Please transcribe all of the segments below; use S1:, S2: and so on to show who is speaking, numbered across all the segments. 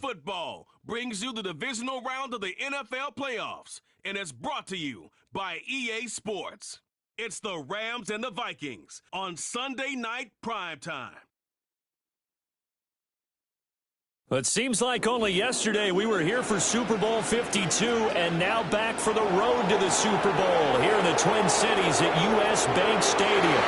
S1: Football brings you the divisional round of the NFL playoffs and is brought to you by EA Sports. It's the Rams and the Vikings on Sunday Night Primetime.
S2: It seems like only yesterday we were here for Super Bowl 52 and now back for the road to the Super Bowl here in the Twin Cities at U.S. Bank Stadium.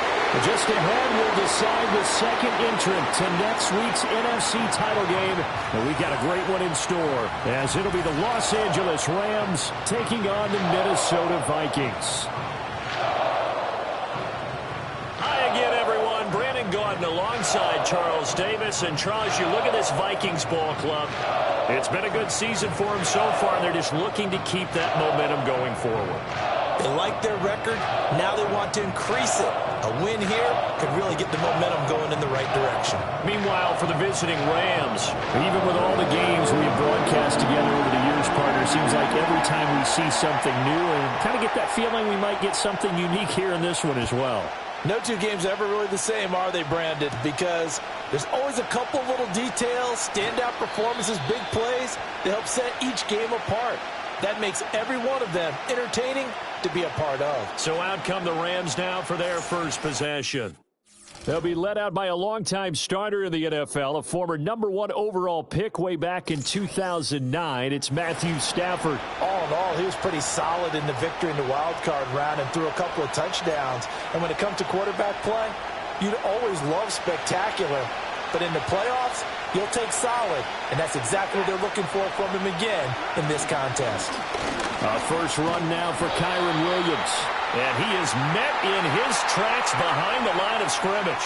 S2: Just ahead, we'll decide the second entrant to next week's NFC title game. And we've got a great one in store, as it'll be the Los Angeles Rams taking on the Minnesota Vikings. Gordon alongside Charles Davis. And Charles, you look at this Vikings ball club. It's been a good season for them so far, and they're just looking to keep that momentum going forward.
S3: They like their record. Now they want to increase it. A win here could really get the momentum going in the right direction.
S2: Meanwhile, for the visiting Rams, even with all the games we've broadcast together over the years, partner, seems like every time we see something new and kind of get that feeling we might get something unique here in this one as well.
S3: No two games are ever really the same, are they, Brandon? Because there's always a couple little details, standout performances, big plays that help set each game apart. That makes every one of them entertaining to be a part of.
S2: So out come the Rams now for their first possession. They'll be led out by a longtime starter in the NFL, a former #1 overall pick way back in 2009. It's Matthew Stafford.
S3: All in all, he was pretty solid in the victory in the wild card round and threw a couple of touchdowns. And when it comes to quarterback play, you'd always love spectacular. But in the playoffs, you'll take solid. And that's exactly what they're looking for from him again in this contest.
S2: A first run now for Kyren Williams. And he is met in his tracks behind the line of scrimmage.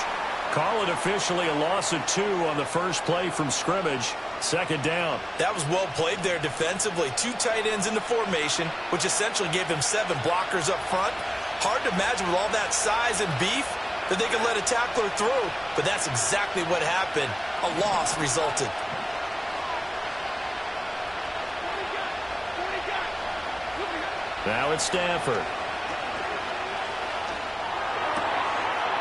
S2: Call it officially a loss of 2 on the first play from scrimmage. Second down.
S3: That was well played there defensively. 2 tight ends in the formation, which essentially gave him 7 blockers up front. Hard to imagine with all that size and beef that they could let a tackler through, but that's exactly what happened. A loss resulted.
S2: Now it's Stafford.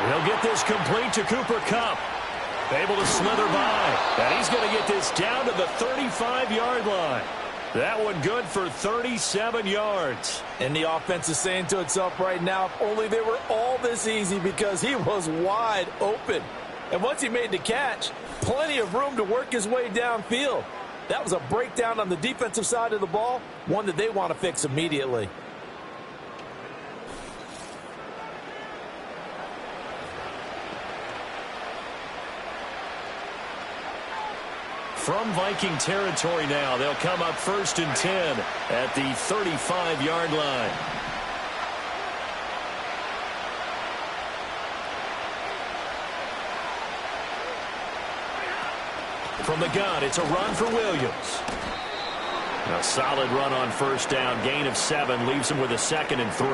S2: He'll get this complete to Cooper Kupp. Able to slither by. And he's going to get this down to the 35-yard line. That one good for 37 yards.
S3: And the offense is saying to itself right now, if only they were all this easy, because he was wide open. And once he made the catch, plenty of room to work his way downfield. That was a breakdown on the defensive side of the ball, one that they want to fix immediately.
S2: From Viking territory now, they'll come up 1st and 10 at the 35-yard line. From the gun, it's a run for Williams. A solid run on first down. Gain of 7 leaves him with a 2nd and 3.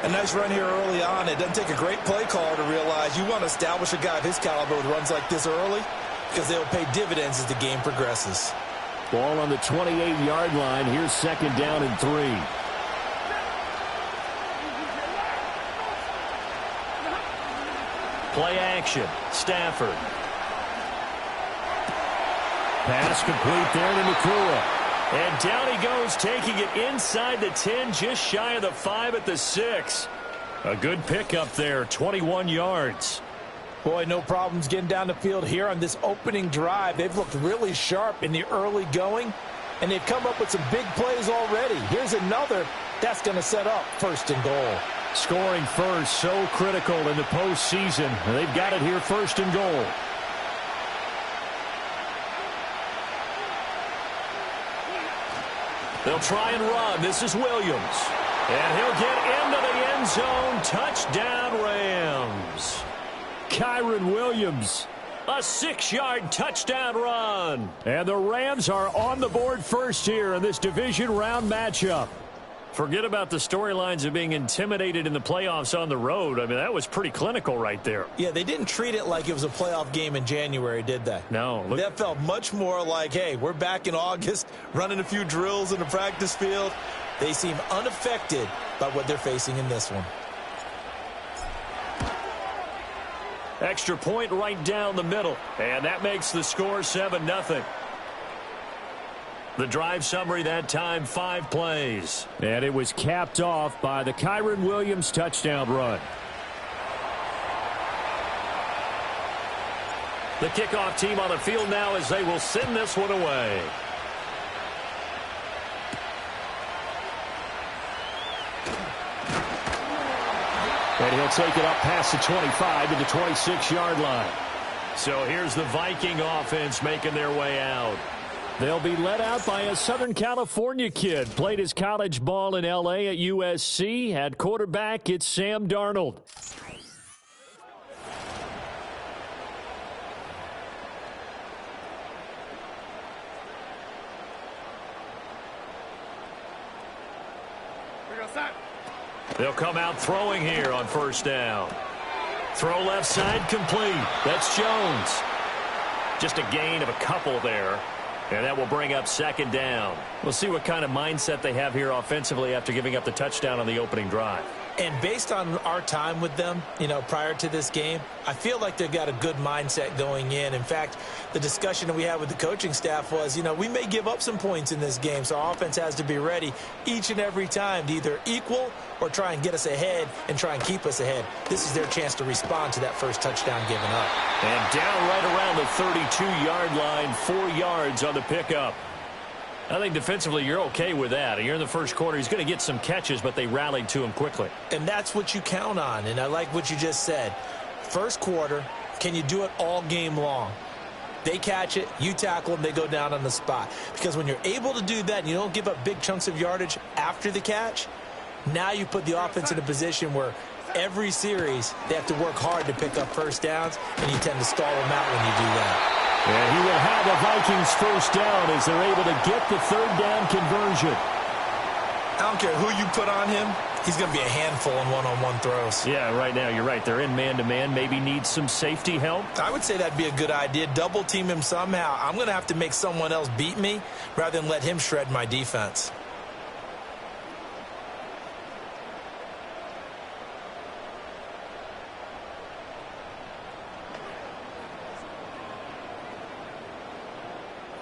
S3: A nice run here early on. It doesn't take a great play caller to realize you want to establish a guy of his caliber with runs like this early, because they'll pay dividends as the game progresses.
S2: Ball on the 28-yard line. Here's 2nd down and 3. Play action. Stafford. Pass complete there to Nakua. And down he goes, taking it inside the 10, just shy of the 5 at the 6. A good pickup there, 21 yards.
S3: Boy, no problems getting down the field here on this opening drive. They've looked really sharp in the early going, and they've come up with some big plays already. Here's another that's going to set up 1st and goal.
S2: Scoring first, so critical in the postseason. They've got it here, 1st and goal. They'll try and run. This is Williams. And he'll get into the end zone. Touchdown, Rams. Kyren Williams, a 6-yard touchdown run. And the Rams are on the board first here in this division round matchup. Forget about the storylines of being intimidated in the playoffs on the road. I mean, that was pretty clinical right there.
S3: Yeah, they didn't treat it like it was a playoff game in January, did they?
S2: No.
S3: That felt much more like, hey, we're back in August, running a few drills in the practice field. They seem unaffected by what they're facing in this one.
S2: Extra point right down the middle. And that makes the score 7-0. The drive summary that time, 5 plays.
S4: And it was capped off by the Kyron Williams touchdown run.
S2: The kickoff team on the field now as they will send this one away.
S4: And he'll take it up past the 25 to the 26-yard line.
S2: So here's the Viking offense making their way out.
S4: They'll be led out by a Southern California kid. Played his college ball in L.A. at USC. At quarterback, it's Sam Darnold.
S2: They'll come out throwing here on first down. Throw left side complete. That's Jones. Just a gain of a couple there. And that will bring up second down. We'll see what kind of mindset they have here offensively after giving up the touchdown on the opening drive.
S3: And based on our time with them, prior to this game, I feel like they've got a good mindset going in. In fact, the discussion that we had with the coaching staff was, we may give up some points in this game, so our offense has to be ready each and every time to either equal or try and get us ahead and try and keep us ahead. This is their chance to respond to that first touchdown given up.
S2: And down right around the 32-yard line, 4 yards on the pickup. I think defensively you're okay with that. You're in the first quarter. He's going to get some catches, but they rallied to him quickly.
S3: And that's what you count on, and I like what you just said. First quarter, can you do it all game long? They catch it, you tackle them, they go down on the spot. Because when you're able to do that and you don't give up big chunks of yardage after the catch, now you put the offense in a position where every series they have to work hard to pick up first downs, and you tend to stall them out when you do that.
S4: And he will have the Vikings first down as they're able to get the third down conversion.
S3: I don't care who you put on him. He's going to be a handful in one-on-one throws.
S2: Yeah, right now you're right. They're in man-to-man. Maybe need some safety help.
S3: I would say that'd be a good idea. Double team him somehow. I'm going to have to make someone else beat me rather than let him shred my defense.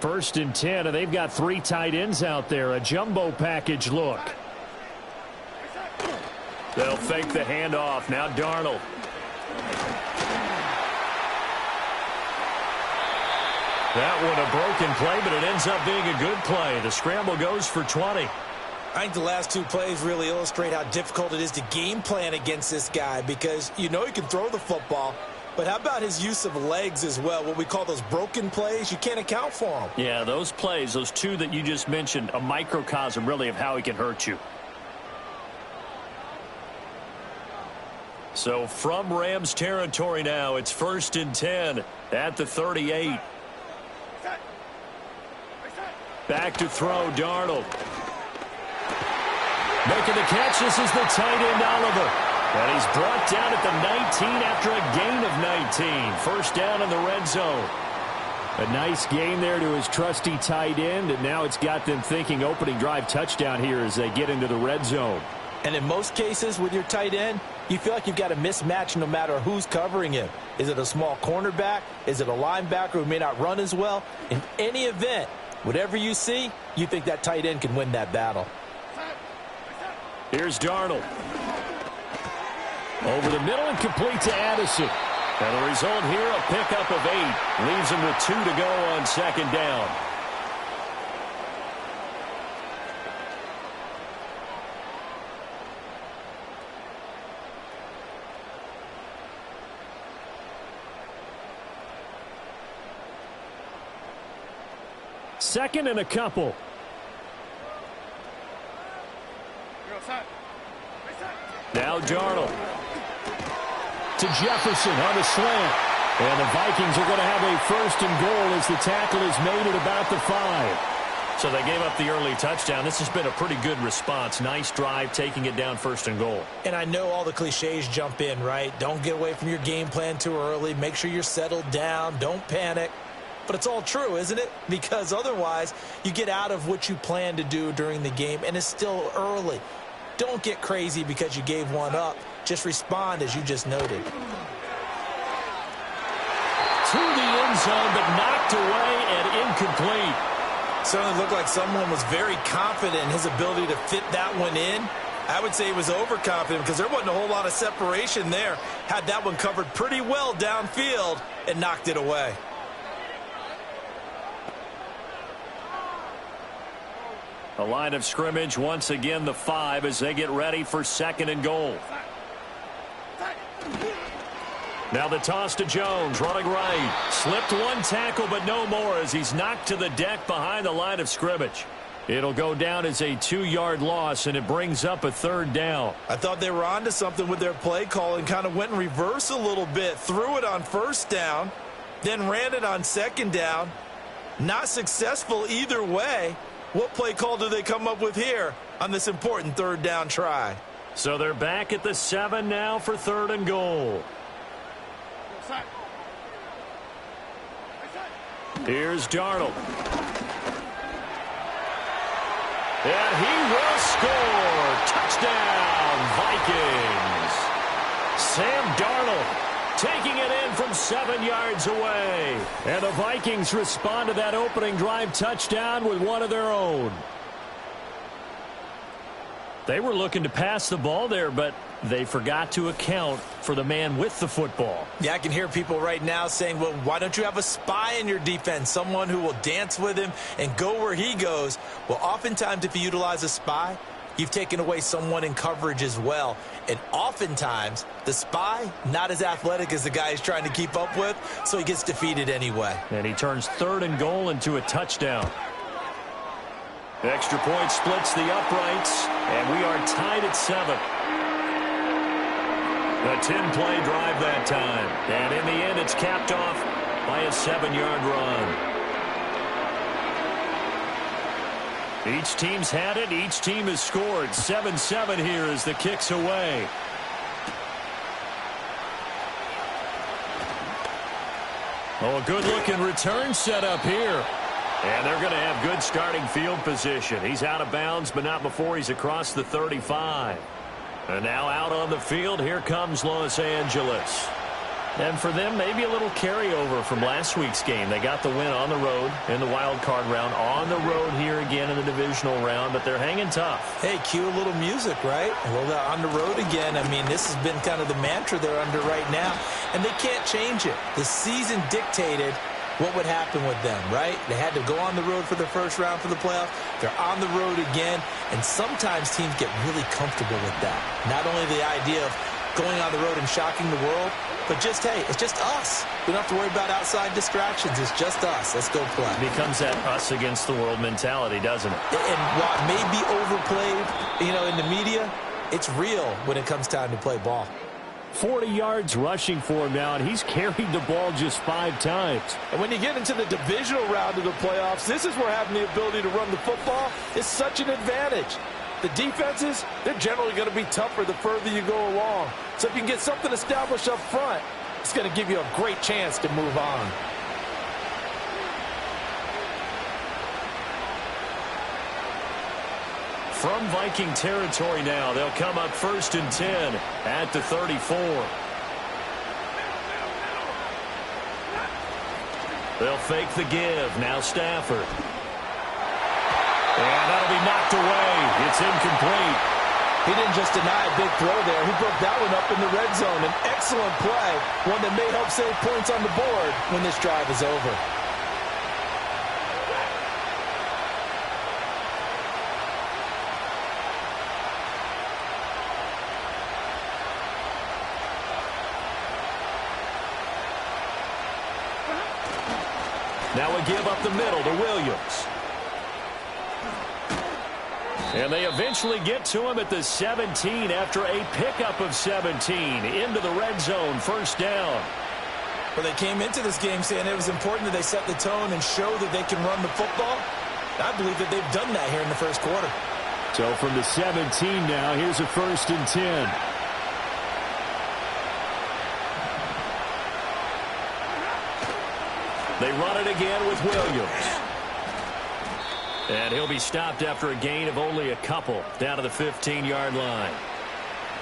S4: First and 10, and they've got 3 tight ends out there. A jumbo package look.
S2: They'll fake the handoff. Now Darnold. That one a broken play, but it ends up being a good play. The scramble goes for 20.
S3: I think the last 2 plays really illustrate how difficult it is to game plan against this guy because he can throw the football. But how about his use of legs as well? What we call those broken plays, you can't account for them.
S2: Yeah, those plays, those 2 that you just mentioned, a microcosm really of how he can hurt you. So from Rams territory now, it's first and 10 at the 38. Back to throw, Darnold. Making the catch, this is the tight end, Oliver. And he's brought down at the 19 after a gain of 19. First down in the red zone.
S4: A nice gain there to his trusty tight end, and now it's got them thinking opening drive touchdown here as they get into the red zone.
S3: And in most cases with your tight end, you feel like you've got a mismatch no matter who's covering him. Is it a small cornerback? Is it a linebacker who may not run as well? In any event, whatever you see, you think that tight end can win that battle.
S2: Here's Darnold.
S4: Over the middle and complete to Addison.
S2: And the result here, a pickup of 8. Leaves him with 2 to go on second down.
S4: Second and a couple.
S2: Now Darnold.
S4: To Jefferson on the slant. And the Vikings are going to have a first and goal as the tackle is made at about the 5.
S2: So they gave up the early touchdown. This has been a pretty good response. Nice drive, taking it down first and goal.
S3: And I know all the cliches jump in, right? Don't get away from your game plan too early. Make sure you're settled down. Don't panic. But it's all true, isn't it? Because otherwise, you get out of what you plan to do during the game, and it's still early. Don't get crazy because you gave one up. Just respond as you just noted.
S2: To the end zone, but knocked away and incomplete.
S3: Certainly looked like someone was very confident in his ability to fit that one in. I would say he was overconfident because there wasn't a whole lot of separation there. Had that one covered pretty well downfield and knocked it away.
S2: The line of scrimmage, once again, the 5 as they get ready for 2nd and goal. Now the toss to Jones, running right. Slipped one tackle, but no more as he's knocked to the deck behind the line of scrimmage. It'll go down as a 2-yard loss, and it brings up a 3rd down.
S3: I thought they were onto something with their play call and kind of went in reverse a little bit. Threw it on 1st down, then ran it on 2nd down. Not successful either way. What play call do they come up with here on this important 3rd down try?
S2: So they're back at the 7 now for 3rd and goal. Here's Darnold. And he will score. Touchdown, Vikings. Sam Darnold taking it in from 7 yards away. And the Vikings respond to that opening drive touchdown with one of their own. They were looking to pass the ball there, but they forgot to account for the man with the football.
S3: Yeah, I can hear people right now saying, well, why don't you have a spy in your defense, someone who will dance with him and go where he goes? Well, oftentimes if you utilize a spy, you've taken away someone in coverage as well. And oftentimes, the spy, not as athletic as the guy he's trying to keep up with, so he gets defeated anyway. And
S2: he turns 3rd and goal into a touchdown. Extra point splits the uprights, and we are tied at 7. A 10-play drive that time. And in the end, it's capped off by a 7-yard run. Each team's had it. Each team has scored. 7-7 here as the kick's away. Oh, a good-looking return set up here. And they're going to have good starting field position. He's out of bounds, but not before he's across the 35. And now out on the field, here comes Los Angeles. And for them, maybe a little carryover from last week's game. They got the win on the road in the wild card round, on the road here again in the divisional round, but they're hanging tough.
S3: Hey, cue a little music, right? Well, they're on the road again. I mean, this has been kind of the mantra they're under right now, and they can't change it. The season dictated what would happen with them, right? They had to go on the road for the first round for the playoffs. They're on the road again, and sometimes teams get really comfortable with that. Not only the idea of going on the road and shocking the world, but just, hey, it's just us. We don't have to worry about outside distractions. It's just us. Let's go play.
S2: It becomes that us against the world mentality, doesn't it?
S3: And while it may be overplayed, in the media, it's real when it comes time to play ball.
S4: 40 yards rushing for him now, and he's carried the ball just 5 times.
S3: And when you get into the divisional round of the playoffs, this is where having the ability to run the football is such an advantage. The defenses, they're generally going to be tougher the further you go along. So if you can get something established up front, it's going to give you a great chance to move on.
S2: From Viking territory now, they'll come up 1st and 10 at the 34. They'll fake the give. Now Stafford. And that'll be knocked away. It's incomplete.
S3: He didn't just deny a big throw there. He broke that one up in the red zone. An excellent play, one that may help save points on the board when this drive is over.
S2: Now a give up the middle to Williams. And they eventually get to him at the 17 after a pickup of 17 into the red zone, 1st down.
S3: Well, they came into this game saying it was important that they set the tone and show that they can run the football. I believe that they've done that here in the first quarter.
S4: So from the 17 now, here's a 1st and 10.
S2: They run it again with Williams. And he'll be stopped after a gain of only a couple down to the 15-yard line.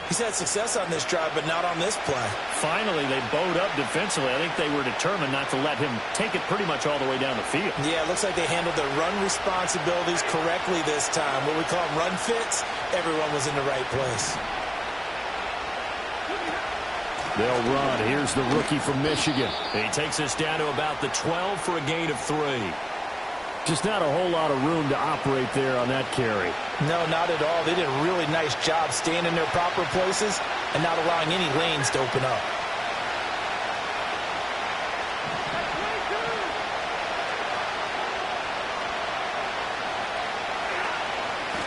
S3: He's had success on this drive, but not on this play.
S2: Finally, they bowed up defensively. I think they were determined not to let him take it pretty much all the way down the field.
S3: Yeah, it looks like they handled their run responsibilities correctly this time. What we call run fits, everyone was in the right place.
S2: They'll run. Here's the rookie from Michigan. He takes us down to about the 12 for a gain of 3. Just not a whole lot of room to operate there on that carry.
S3: No, not at all. They did a really nice job staying in their proper places and not allowing any lanes to open up.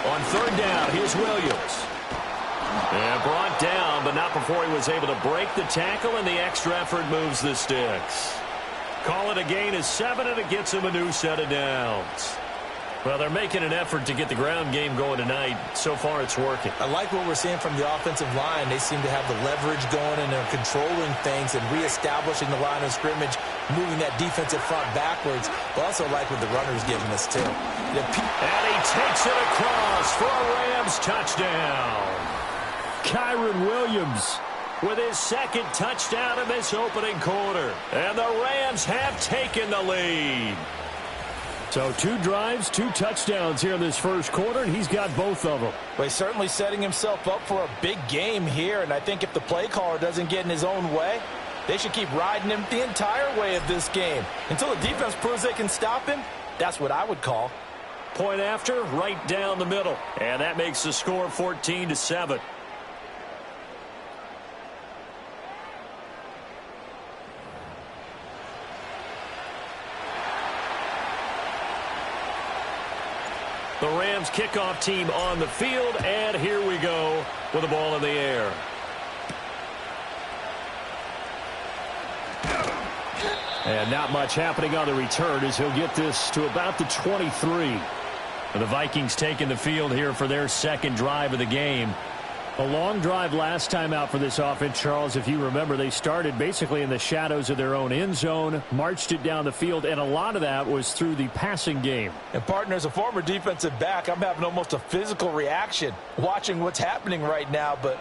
S2: On 3rd down, here's Williams. And brought down, but not before he was able to break the tackle, and the extra effort moves the sticks. Call it a gain of 7, and it gets him a new set of downs. Well, they're making an effort to get the ground game going tonight. So far, it's working.
S3: I like what we're seeing from the offensive line. They seem to have the leverage going, and they're controlling things and reestablishing the line of scrimmage, moving that defensive front backwards. But also like what the runner's giving us, too.
S2: And he takes it across for a Rams touchdown. Kyron Williams with his 2nd touchdown in this opening quarter. And the Rams have taken the lead. So 2 drives, 2 touchdowns here in this first quarter, and he's got both of them.
S3: Well, he's certainly setting himself up for a big game here, and I think if the play caller doesn't get in his own way, they should keep riding him the entire way of this game. Until the defense proves they can stop him, that's what I would call.
S2: Point after, right down the middle. And that makes the score 14-7. The Rams kickoff team on the field, and here we go with the ball in the air. And not much happening on the return as he'll get this to about the 23. And the Vikings taking the field here for their 2nd drive of the game. A long drive last time out for this offense, Charles. If you remember, they started basically in the shadows of their own end zone, marched it down the field, and a lot of that was through the passing game.
S3: And, partner, as a former defensive back, I'm having almost a physical reaction watching what's happening right now. But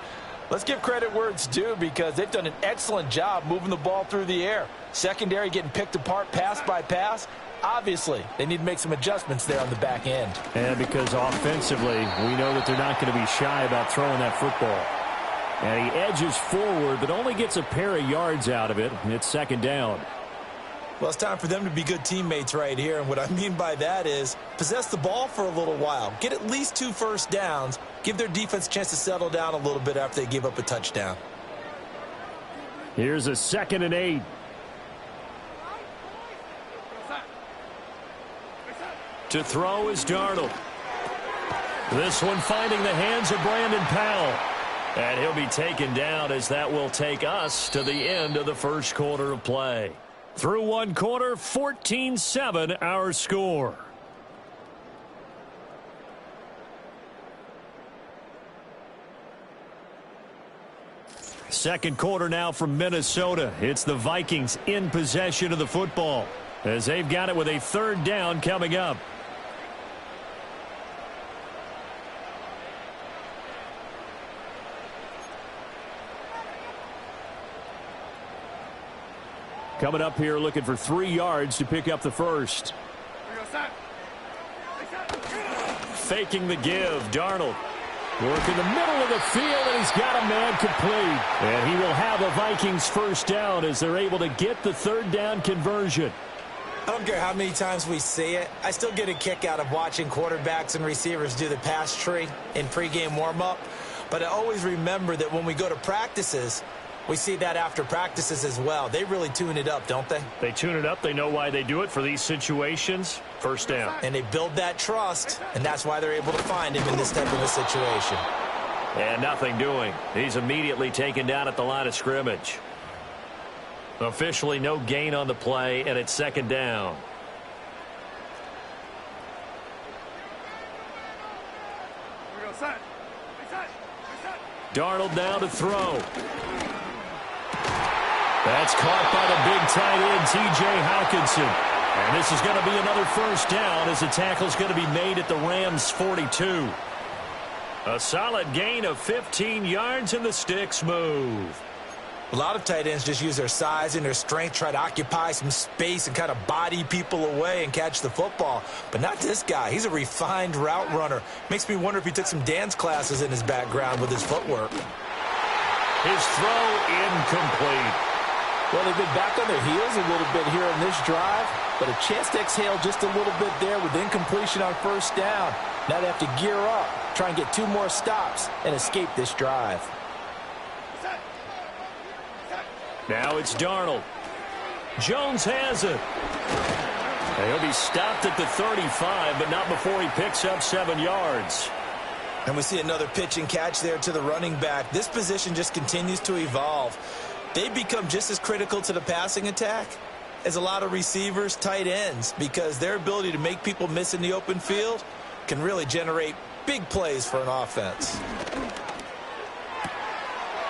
S3: let's give credit where it's due because they've done an excellent job moving the ball through the air. Secondary getting picked apart pass by pass. Obviously, they need to make some adjustments there on the back end.
S2: And because offensively, we know that they're not going to be shy about throwing that football. And he edges forward, but only gets a pair of yards out of it. It's 2nd down.
S3: Well, it's time for them to be good teammates right here. And what I mean by that is possess the ball for a little while. Get at least 2 first downs. Give their defense a chance to settle down a little bit after they give up a touchdown.
S2: Here's a 2nd and 8. To throw is Darnold. This one finding the hands of Brandon Powell. And he'll be taken down as that will take us to the end of the first quarter of play. Through 1 quarter, 14-7 our score. Second quarter now from Minnesota. It's the Vikings in possession of the football as they've got it with a 3rd down coming up. Coming up here looking for 3 yards to pick up the first. Faking the give, Darnold. Working the middle of the field, and he's got a man complete. And he will have a Vikings 1st down as they're able to get the 3rd down conversion.
S3: I don't care how many times we see it. I still get a kick out of watching quarterbacks and receivers do the pass tree in pregame warm-up. But I always remember that when we go to practices, we see that after practices as well. They really tune it up, don't they?
S2: They tune it up. They know why they do it for these situations. 1st down.
S3: And they build that trust, and that's why they're able to find him in this type of a situation.
S2: And nothing doing. He's immediately taken down at the line of scrimmage. Officially no gain on the play, and it's 2nd down. Darnold now to throw. That's caught by the big tight end, T.J. Hawkinson. And this is going to be another 1st down as the tackle is going to be made at the Rams' 42. A solid gain of 15 yards, and the sticks move.
S3: A lot of tight ends just use their size and their strength, try to occupy some space and kind of body people away and catch the football. But not this guy. He's a refined route runner. Makes me wonder if he took some dance classes in his background with his footwork.
S2: His throw incomplete.
S3: Well, they've been back on their heels a little bit here in this drive, but a chance to exhale just a little bit there with incompletion on first down. Now they have to gear up, try and get 2 more stops, and escape this drive.
S2: Now it's Darnold. Jones has it. He'll be stopped at the 35, but not before he picks up 7 yards.
S3: And we see another pitch and catch there to the running back. This position just continues to evolve. They become just as critical to the passing attack as a lot of receivers, tight ends, because their ability to make people miss in the open field can really generate big plays for an offense.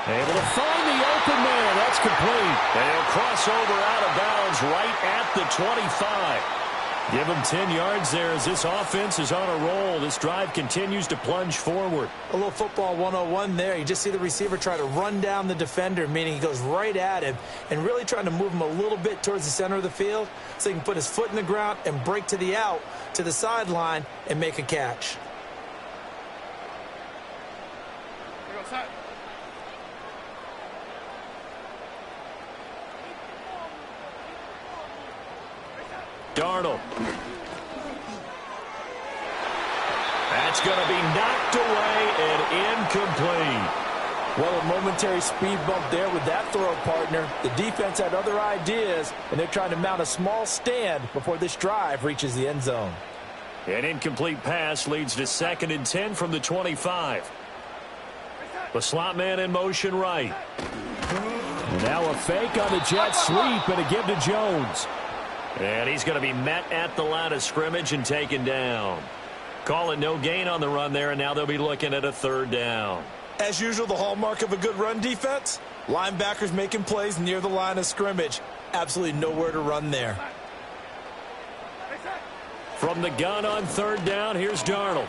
S2: Able to find the open man. That's complete. They'll cross over out of bounds right at the 25. Give them 10 yards there as this offense is on a roll. This drive continues to plunge forward.
S3: A little football 101 there. You just see the receiver try to run down the defender, meaning he goes right at him and really trying to move him a little bit towards the center of the field so he can put his foot in the ground and break to the out, to the sideline, and make a catch.
S2: Darnold. That's going to be knocked away and incomplete.
S3: Well, a momentary speed bump there with that throw, partner. The defense had other ideas, and they're trying to mount a small stand before this drive reaches the end zone.
S2: An incomplete pass leads to 2nd and 10 from the 25. The slot man in motion right.
S4: And now a fake on the jet sweep and a give to Jones.
S2: And he's going to be met at the line of scrimmage and taken down. Call it no gain on the run there, and now they'll be looking at a 3rd down.
S3: As usual, the hallmark of a good run defense, linebackers making plays near the line of scrimmage. Absolutely nowhere to run there.
S2: From the gun on 3rd down, here's Darnold.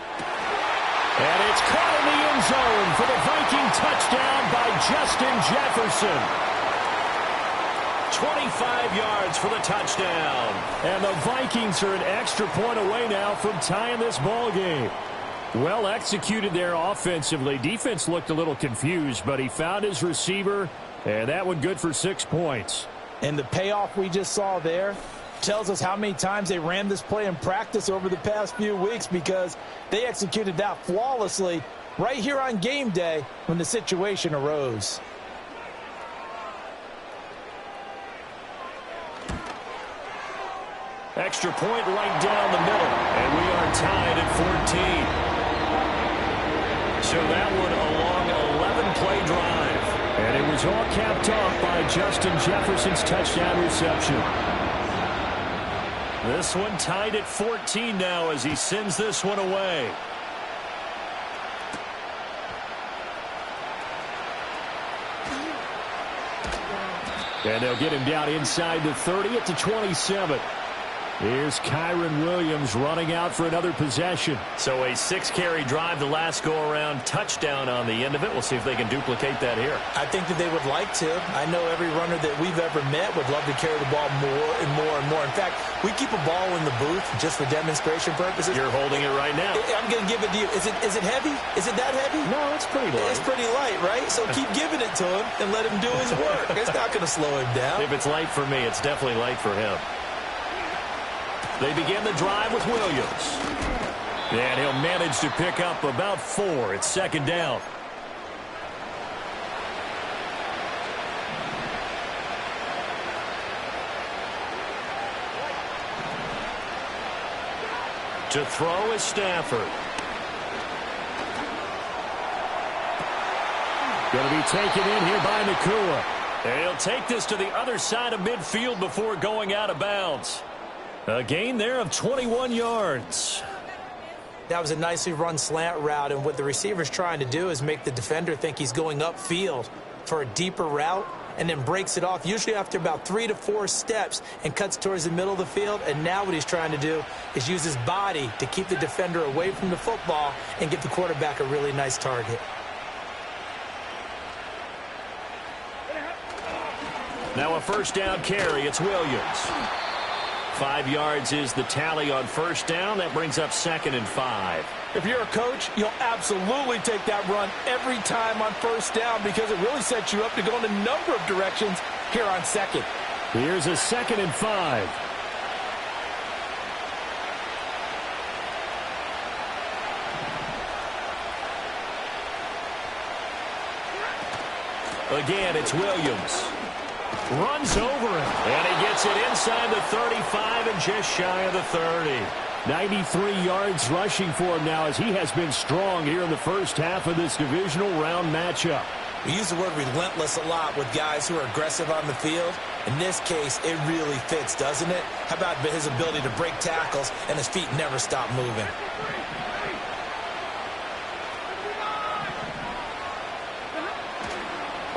S2: And it's caught in the end zone for the Viking touchdown by Justin Jefferson. 25 yards for the touchdown.
S4: And the Vikings are an extra point away now from tying this ball game. Well executed there offensively. Defense looked a little confused, but he found his receiver, and that one good for 6 points.
S3: And the payoff we just saw there tells us how many times they ran this play in practice over the past few weeks, because they executed that flawlessly right here on game day when the situation arose.
S2: Extra point right down the middle, and we are tied at 14. So that one a long 11-play drive.
S4: And it was all capped off by Justin Jefferson's touchdown reception.
S2: This one tied at 14 now as he sends this one away.
S4: And they'll get him down inside the 30 at the 27. Here's Kyron Williams running out for another possession.
S2: So a 6-carry drive the last go-around, touchdown on the end of it. We'll see if they can duplicate that here.
S3: I think that they would like to. I know every runner that we've ever met would love to carry the ball more and more and more. In fact, we keep a ball in the booth just for demonstration purposes.
S2: You're holding it right now.
S3: I'm going to give it to you. Is it heavy? Is it that heavy?
S2: No, it's pretty light.
S3: It's pretty light, right? So keep giving it to him and let him do his work. It's not going to slow him down.
S2: If it's light for me, it's definitely light for him. They begin the drive with Williams. And he'll manage to pick up about 4. It's 2nd down. To throw is Stafford.
S4: Going to be taken in here by Nakua.
S2: And he'll take this to the other side of midfield before going out of bounds. A gain there of 21 yards.
S3: That was a nicely run slant route, and what the receiver's trying to do is make the defender think he's going upfield for a deeper route, and then breaks it off, usually after about 3 to 4 steps, and cuts towards the middle of the field. And now what he's trying to do is use his body to keep the defender away from the football and give the quarterback a really nice target.
S2: Now a first down carry. It's Williams. 5 yards is the tally on first down. That brings up 2nd and 5.
S3: If you're a coach, you'll absolutely take that run every time on first down because it really sets you up to go in a number of directions here on second.
S4: Here's a 2nd and 5.
S2: Again, it's Williams. Runs over him. And he gets it inside the 35 and just shy of the 30.
S4: 93 yards rushing for him now as he has been strong here in the first half of this divisional round matchup.
S3: We use the word relentless a lot with guys who are aggressive on the field. In this case, it really fits, doesn't it? How about his ability to break tackles and his feet never stop moving?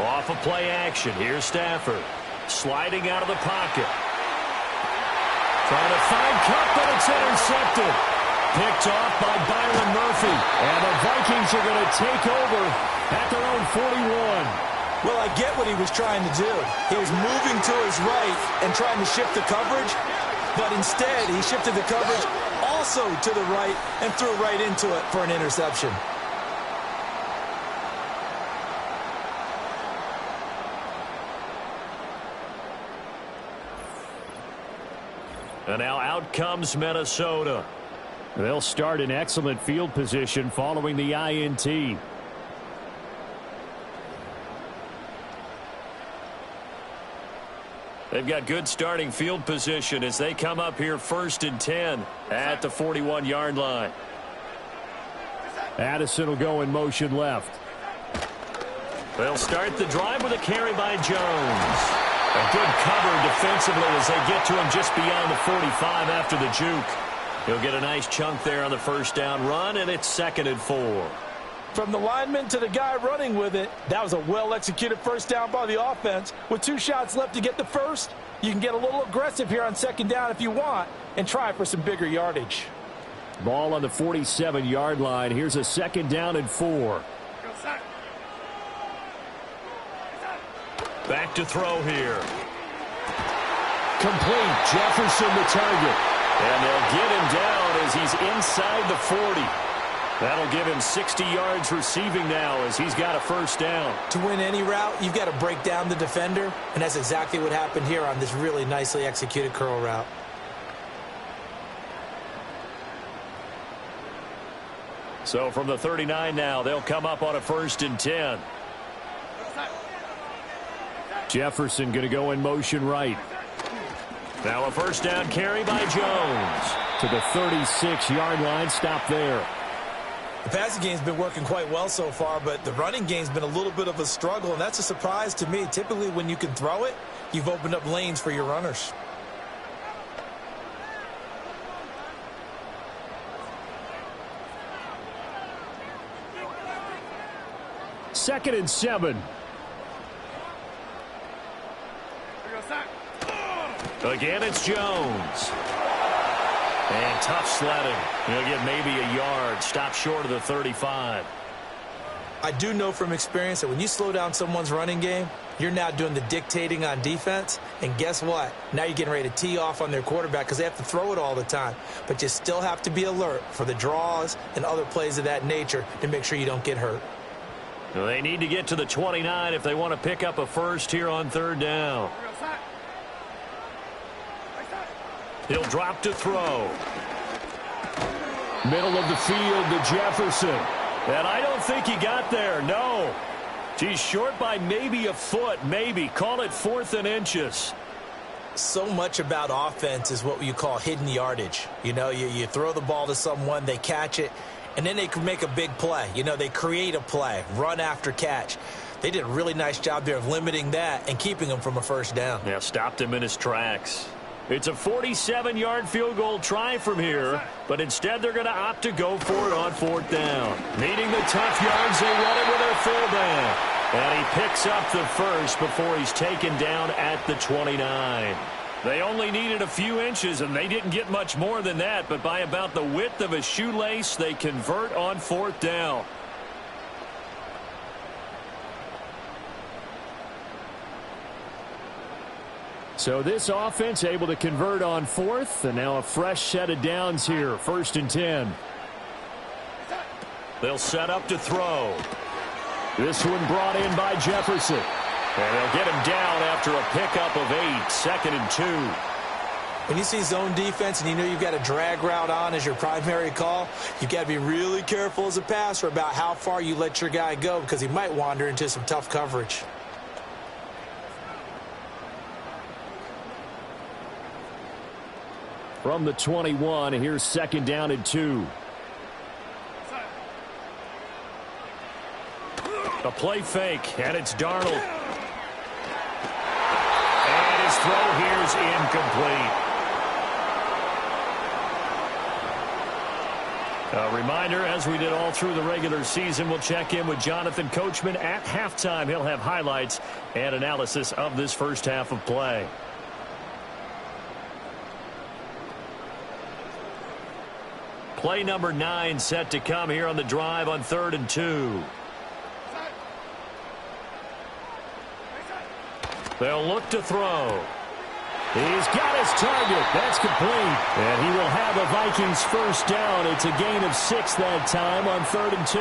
S2: Off of play action. Here's Stafford. Sliding out of the pocket. Trying to find Cup, but it's intercepted. Picked off by Byron Murphy. And the Vikings are going to take over at their own 41.
S3: Well, I get what he was trying to do. He was moving to his right and trying to shift the coverage, but instead he shifted the coverage also to the right and threw right into it for an interception.
S2: And now out comes Minnesota.
S4: They'll start in excellent field position following the INT.
S2: They've got good starting field position as they come up here 1st and 10 at the 41-yard line.
S4: Addison will go in motion left.
S2: They'll start the drive with a carry by Jones. A good cover defensively as they get to him just beyond the 45 after the juke. He'll get a nice chunk there on the first down run, and it's 2nd and 4.
S3: From the lineman to the guy running with it, that was a well-executed first down by the offense. With 2 shots left to get the first, you can get a little aggressive here on 2nd down if you want and try for some bigger yardage.
S4: Ball on the 47-yard line. Here's a 2nd down and 4.
S2: Back to throw here.
S4: Complete. Jefferson the target.
S2: And they'll get him down as he's inside the 40. That'll give him 60 yards receiving now as he's got a first down.
S3: To win any route, you've got to break down the defender, and that's exactly what happened here on this really nicely executed curl route.
S2: So from the 39 now, they'll come up on a 1st and 10.
S4: Jefferson going to go in motion right.
S2: Now a first down carry by Jones.
S4: To the 36-yard line. Stop there.
S3: The passing game's been working quite well so far, but the running game's been a little bit of a struggle, and that's a surprise to me. Typically, when you can throw it, you've opened up lanes for your runners.
S4: Second and 7.
S2: Again, it's Jones. And tough sledding. He'll get maybe a yard. Stop short of the 35.
S3: I do know from experience that when you slow down someone's running game, you're now doing the dictating on defense. And guess what? Now you're getting ready to tee off on their quarterback because they have to throw it all the time. But you still have to be alert for the draws and other plays of that nature to make sure you don't get hurt.
S2: Well, they need to get to the 29 if they want to pick up a first here on 3rd down. He'll drop to throw.
S4: Middle of the field to Jefferson.
S2: And I don't think he got there, no. He's short by maybe a foot, maybe. Call it 4th and inches.
S3: So much about offense is what you call hidden yardage. You know, you throw the ball to someone, they catch it, and then they can make a big play. You know, they create a play, run after catch. They did a really nice job there of limiting that and keeping him from a first down.
S2: Yeah, stopped him in his tracks. It's a 47-yard field goal try from here, but instead they're going to opt to go for it on 4th down. Needing the tough yards, they run it with their fullback. And he picks up the first before he's taken down at the 29. They only needed a few inches, and they didn't get much more than that. But by about the width of a shoelace, they convert on 4th down.
S4: So this offense able to convert on 4th, and now a fresh set of downs here, 1st and 10.
S2: They'll set up to throw.
S4: This one brought in by Jefferson.
S2: And they'll get him down after a pickup of 8, 2nd and 2.
S3: When you see zone defense and you know you've got a drag route on as your primary call, you've got to be really careful as a passer about how far you let your guy go because he might wander into some tough coverage.
S4: From the 21, here's 2nd down and 2.
S2: A play fake, and it's Darnold. And his throw here is incomplete. A reminder, as we did all through the regular season, we'll check in with Jonathan Coachman at halftime. He'll have highlights and analysis of this first half of play. Play number 9 set to come here on the drive on 3rd and 2. They'll look to throw.
S4: He's got his target. That's complete. And he will have a Vikings first down. It's a gain of 6 that time on 3rd and 2.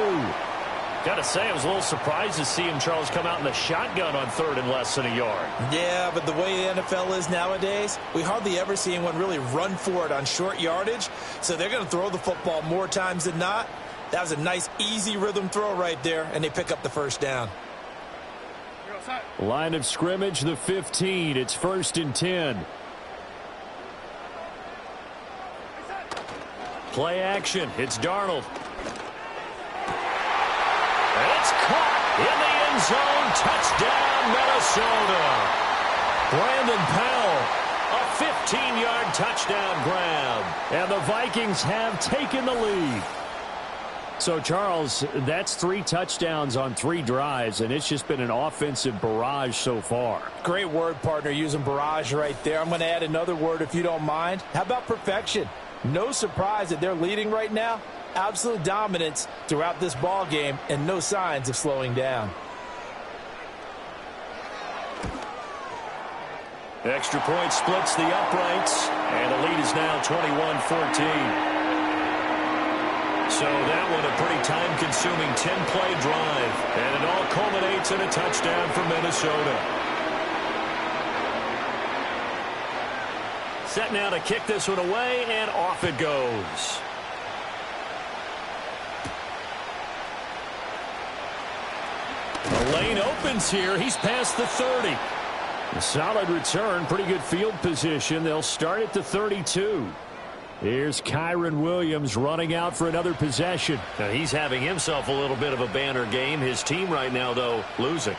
S2: Got to say, I was a little surprised to see him, Charles, come out in the shotgun on 3rd and less than a yard.
S3: Yeah, but the way the NFL is nowadays, we hardly ever see anyone really run for it on short yardage. So they're going to throw the football more times than not. That was a nice, easy rhythm throw right there, and they pick up the first down.
S4: Line of scrimmage, the 15. It's 1st and 10.
S2: Play action. It's Darnold. And it's caught in the end zone. Touchdown, Minnesota. Brandon Powell, a 15-yard touchdown grab.
S4: And the Vikings have taken the lead. So, Charles, that's 3 touchdowns on 3 drives, and it's just been an offensive barrage so far.
S3: Great word, partner, using barrage right there. I'm going to add another word if you don't mind. How about perfection? No surprise that they're leading right now. Absolute dominance throughout this ball game and no signs of slowing down.
S2: Extra point splits the uprights, and the lead is now 21-14. So that one a pretty time-consuming 10-play drive. And it all culminates in a touchdown for Minnesota. Set now to kick this one away, and off it goes. The lane opens here. He's past the 30.
S4: A solid return, pretty good field position. They'll start at the 32. Here's Kyren Williams running out for another possession.
S2: Now he's having himself a little bit of a banner game. His team right now, though, losing.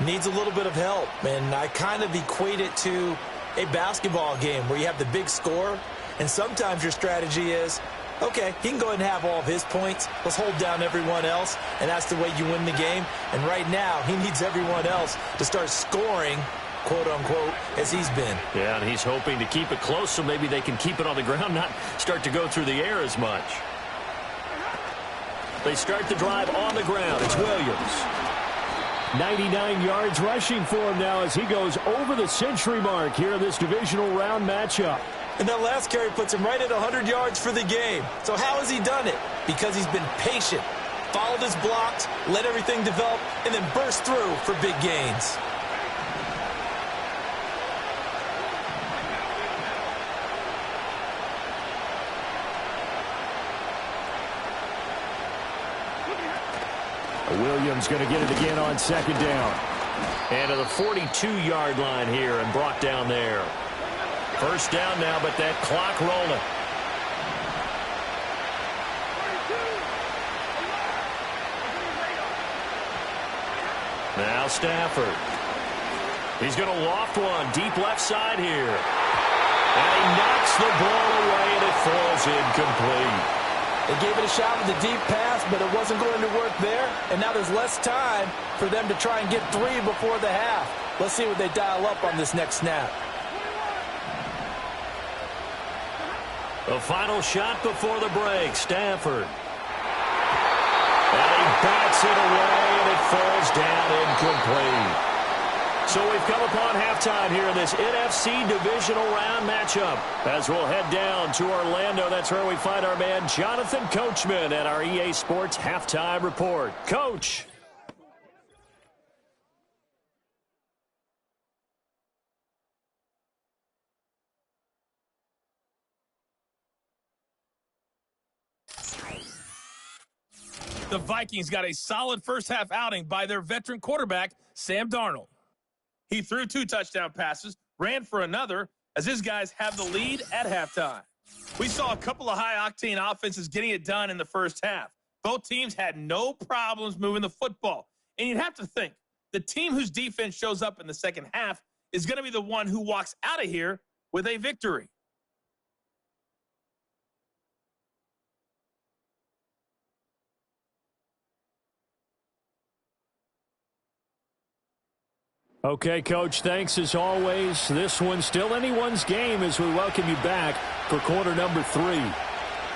S3: Needs a little bit of help, and I kind of equate it to a basketball game where you have the big score, and sometimes your strategy is, okay, he can go ahead and have all of his points. Let's hold down everyone else, and that's the way you win the game. And right now, he needs everyone else to start scoring, quote-unquote, as he's been.
S2: Yeah, and he's hoping to keep it close so maybe they can keep it on the ground, not start to go through the air as much. They start the drive on the ground. It's Williams.
S4: 99 yards rushing for him now as he goes over the century mark here in this divisional round matchup.
S3: And that last carry puts him right at 100 yards for the game. So how has he done it? Because he's been patient, followed his blocks, let everything develop, and then burst through for big gains.
S4: Williams going to get it again on 2nd down.
S2: And to the 42-yard line here and brought down there. First down now, but that clock rolling. Now Stafford. He's going to loft one deep left side here. And he knocks the ball away, and it falls incomplete.
S3: They gave it a shot with a deep pass, but it wasn't going to work there. And now there's less time for them to try and get 3 before the half. Let's see what they dial up on this next snap.
S2: The final shot before the break, Stafford. And he bats it away, and it falls down incomplete. So we've come upon halftime here in this NFC Divisional Round matchup. As we'll head down to Orlando, that's where we find our man Jonathan Coachman at our EA Sports Halftime Report. Coach.
S5: The Vikings got a solid first-half outing by their veteran quarterback, Sam Darnold. He threw 2 touchdown passes, ran for another, as his guys have the lead at halftime. We saw a couple of high-octane offenses getting it done in the first half. Both teams had no problems moving the football. And you'd have to think, the team whose defense shows up in the second half is going to be the one who walks out of here with a victory.
S4: Okay, Coach, thanks as always. This one's still anyone's game as we welcome you back for quarter number 3.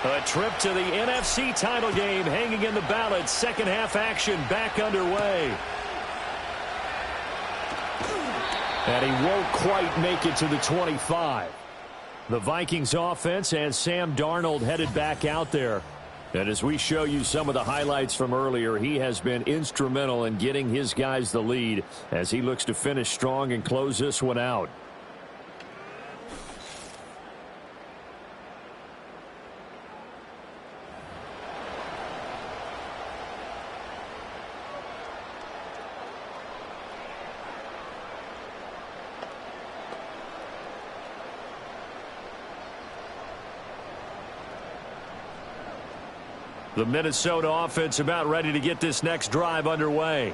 S4: A trip to the NFC title game hanging in the balance. Second half action back underway. And he won't quite make it to the 25. The Vikings offense and Sam Darnold headed back out there. And as we show you some of the highlights from earlier, he has been instrumental in getting his guys the lead as he looks to finish strong and close this one out. The Minnesota offense about ready to get this next drive underway.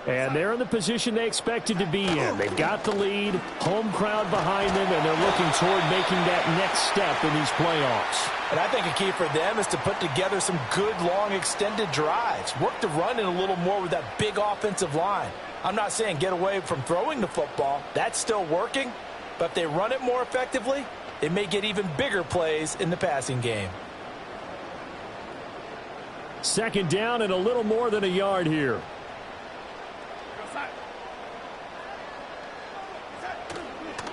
S4: And they're in the position they expected to be in. They've got the lead, home crowd behind them, and they're looking toward making that next step in these playoffs.
S3: And I think a key for them is to put together some good, long, extended drives. Work the run in a little more with that big offensive line. I'm not saying get away from throwing the football. That's still working. But if they run it more effectively, it may get even bigger plays in the passing game.
S4: Second down and a little more than a yard here.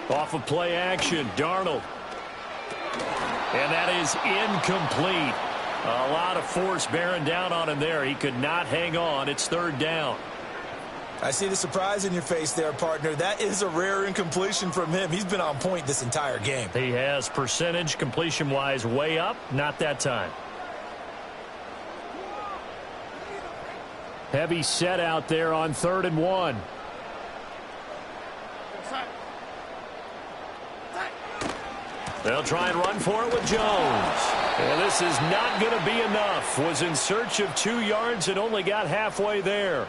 S4: Off of play action, Darnold. And that is incomplete. A lot of force bearing down on him there. He could not hang on. It's third down.
S3: I see the surprise in your face there, partner. That is a rare incompletion from him. He's been on point this entire game.
S4: He has percentage completion-wise way up. Not that time. Heavy set out there on 3rd and 1. They'll try and run for it with Jones. And this is not going to be enough. Was in search of 2 yards and only got halfway there.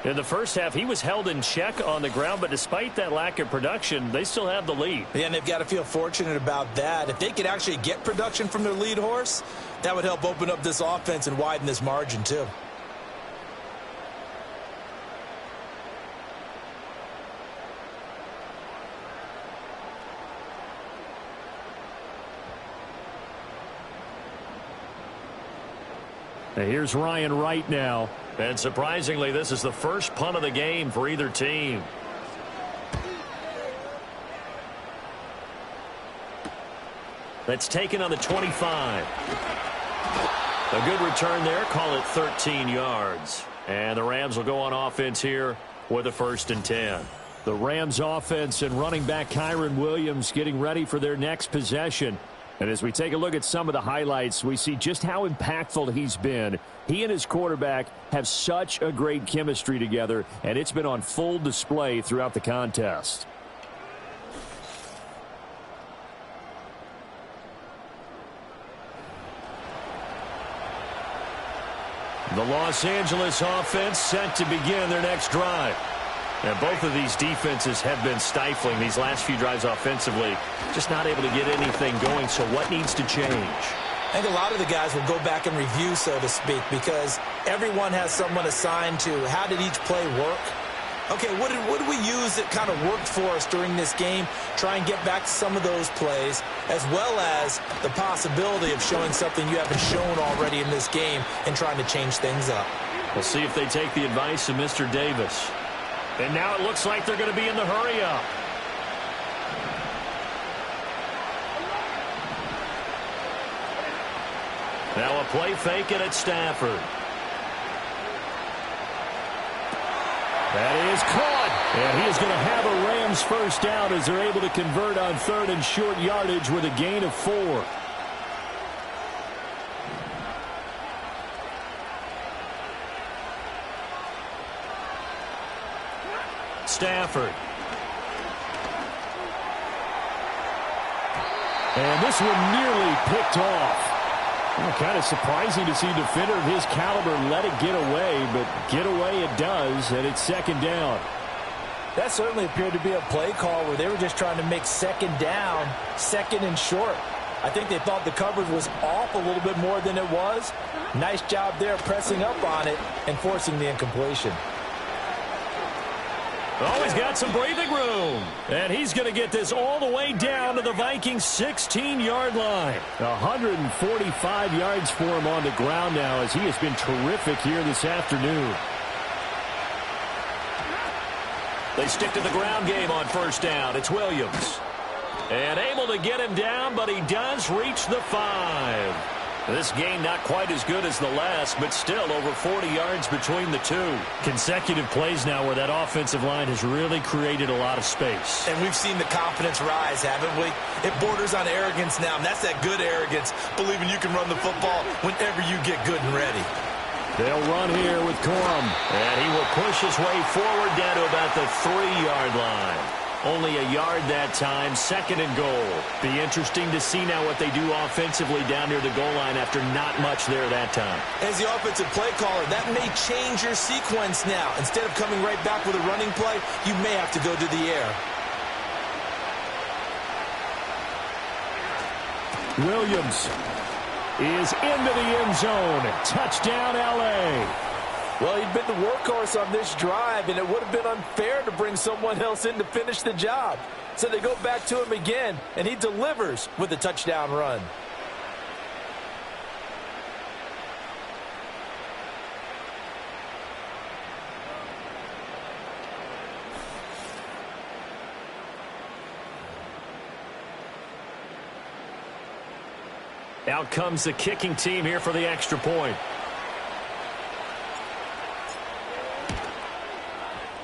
S4: In the first half, he was held in check on the ground, but despite that lack of production, they still have the lead.
S3: Yeah, and they've got to feel fortunate about that. If they could actually get production from their lead horse, that would help open up this offense and widen this margin too.
S4: Now here's Ryan Wright now. And surprisingly, this is the first punt of the game for either team. That's taken on the 25. A good return there. Call it 13 yards. And the Rams will go on offense here with a 1st and 10. The Rams offense and running back Kyron Williams getting ready for their next possession. And as we take a look at some of the highlights, we see just how impactful he's been. He and his quarterback have such a great chemistry together, and it's been on full display throughout the contest. The Los Angeles offense set to begin their next drive. And both of these defenses have been stifling these last few drives offensively. Just not able to get anything going, so what needs to change?
S3: I think a lot of the guys will go back and review, so to speak, because everyone has someone assigned to how did each play work. Okay, what did we use that kind of worked for us during this game? Try and get back to some of those plays, as well as the possibility of showing something you haven't shown already in this game and trying to change things up.
S2: We'll see if they take the advice of Mr. Davis. And now it looks like they're going to be in the hurry-up. Now a play fake it at Stafford. That is caught. And he is going to have a Rams first down as they're able to convert on 3rd and short yardage with a gain of 4. Stafford.
S4: And this one nearly picked off. Well, kind of surprising to see a defender of his caliber let it get away, but get away it does, and it's 2nd down.
S3: That certainly appeared to be a play call where they were just trying to make 2nd down, 2nd and short. I think they thought the coverage was off a little bit more than it was. Nice job there pressing up on it and forcing the incompletion.
S2: Oh, he's got some breathing room. And he's going to get this all the way down to the Vikings' 16-yard line.
S4: 145 yards for him on the ground now as he has been terrific here this afternoon.
S2: They stick to the ground game on 1st down. It's Williams. And able to get him down, but he does reach the 5. This game not quite as good as the last, but still over 40 yards between the two. Consecutive plays now where that offensive line has really created a lot of space.
S3: And we've seen the confidence rise, haven't we? It borders on arrogance now, and that's that good arrogance, believing you can run the football whenever you get good and ready.
S4: They'll run here with Corum.
S2: And he will push his way forward down to about the 3-yard line. Only a yard that time, 2nd and goal. Be interesting to see now what they do offensively down near the goal line after not much there that time.
S3: As the offensive play caller, that may change your sequence now. Instead of coming right back with a running play, you may have to go to the air.
S4: Williams is into the end zone. Touchdown, L.A.
S3: Well, he'd been the workhorse on this drive, and it would have been unfair to bring someone else in to finish the job. So they go back to him again, and he delivers with a touchdown run.
S2: Out comes the kicking team here for the extra point.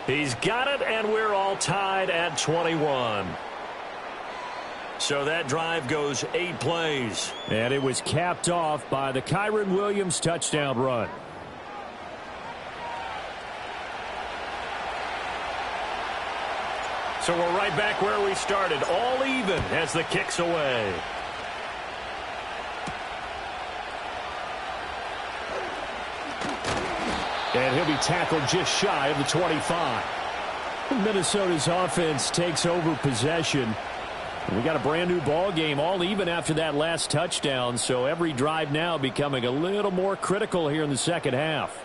S2: He's got it, and we're all tied at 21. So that drive goes 8 plays.
S4: And it was capped off by the Kyren Williams touchdown run.
S2: So we're right back where we started, all even as the kick's away.
S4: And he'll be tackled just shy of the 25. Minnesota's offense takes over possession. We got a brand new ball game, all even after that last touchdown. So every drive now becoming a little more critical here in the second half.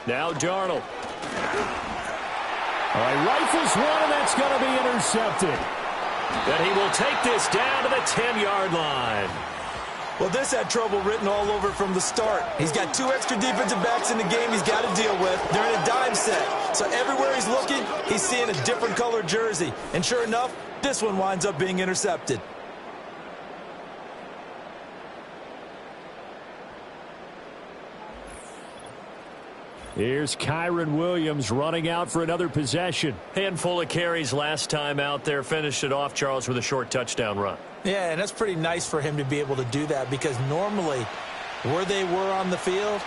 S2: Now Darnold.
S4: All right, rifles one, and that's going to be intercepted.
S2: Then he will take this down to the 10-yard line.
S3: Well, this had trouble written all over from the start. He's got 2 extra defensive backs in the game he's got to deal with. They're in a dime set. So everywhere he's looking, he's seeing a different color jersey. And sure enough, this one winds up being intercepted.
S4: Here's Kyren Williams running out for another possession.
S2: Handful of carries last time out there. Finished it off, Charles, with a short touchdown run.
S3: Yeah, and that's pretty nice for him to be able to do that because normally where they were on the field,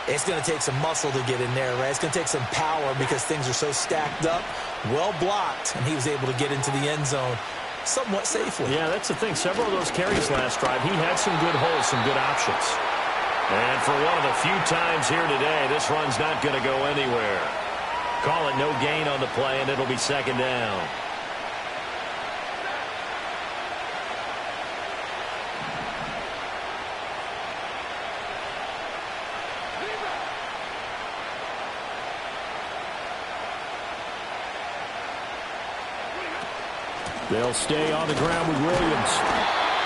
S3: it's going to take some muscle to get in there, right? It's going to take some power because things are so stacked up, well blocked, and he was able to get into the end zone somewhat safely.
S2: Yeah, that's the thing. Several of those carries last drive, he had some good holes, some good options. And for one of the few times here today, this run's not going to go anywhere. Call it no gain on the play, and it'll be second down.
S4: They'll stay on the ground with Williams.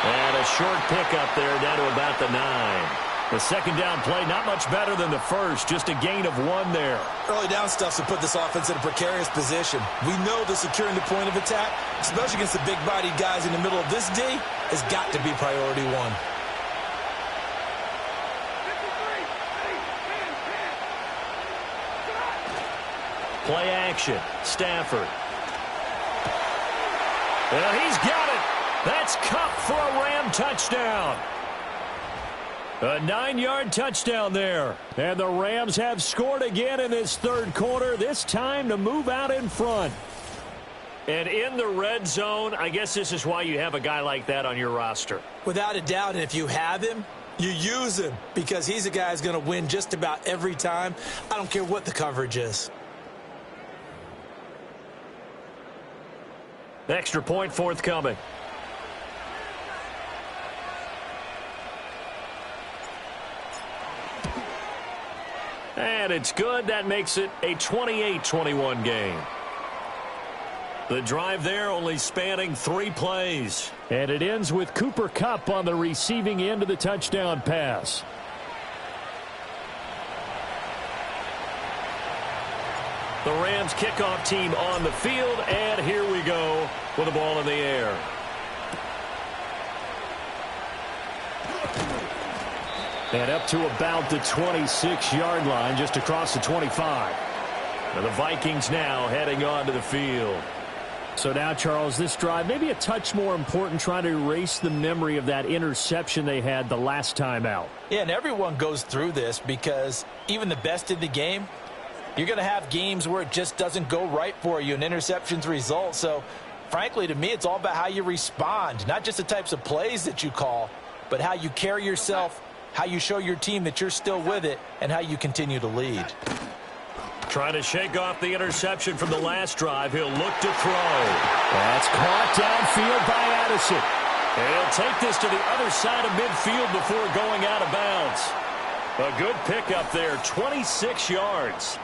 S2: And a short pickup there down to about the 9. The second down play, not much better than the first, just a gain of 1 there.
S3: Early down stuff to put this offense in a precarious position. We know that securing the point of attack, especially against the big-bodied guys in the middle of this D, has got to be priority 1.
S2: Play action. Stafford. Well, he's got it. That's Cup for a Ram touchdown. A 9-yard touchdown there. And the Rams have scored again in this third quarter, this time to move out in front. And in the red zone, I guess this is why you have a guy like that on your roster.
S3: Without a doubt, and if you have him, you use him because he's a guy who's going to win just about every time. I don't care what the coverage is.
S2: Extra point forthcoming. And it's good. That makes it a 28-21 game. The drive there only spanning 3 plays.
S4: And it ends with Cooper Kupp on the receiving end of the touchdown pass.
S2: The Rams kickoff team on the field, and here we go with the ball in the air.
S4: And up to about the 26-yard line, just across the 25.
S2: And the Vikings now heading onto the field.
S4: So now, Charles, this drive maybe a touch more important, trying to erase the memory of that interception they had the last time out.
S3: Yeah, and everyone goes through this because even the best in the game, you're going to have games where it just doesn't go right for you and interceptions result. So, frankly, to me, it's all about how you respond, not just the types of plays that you call, but how you carry yourself, how you show your team that you're still with it, and how you continue to lead.
S2: Trying to shake off the interception from the last drive. He'll look to throw.
S4: That's caught downfield by Addison.
S2: And he'll take this to the other side of midfield before going out of bounds. A good pickup there, 26 yards.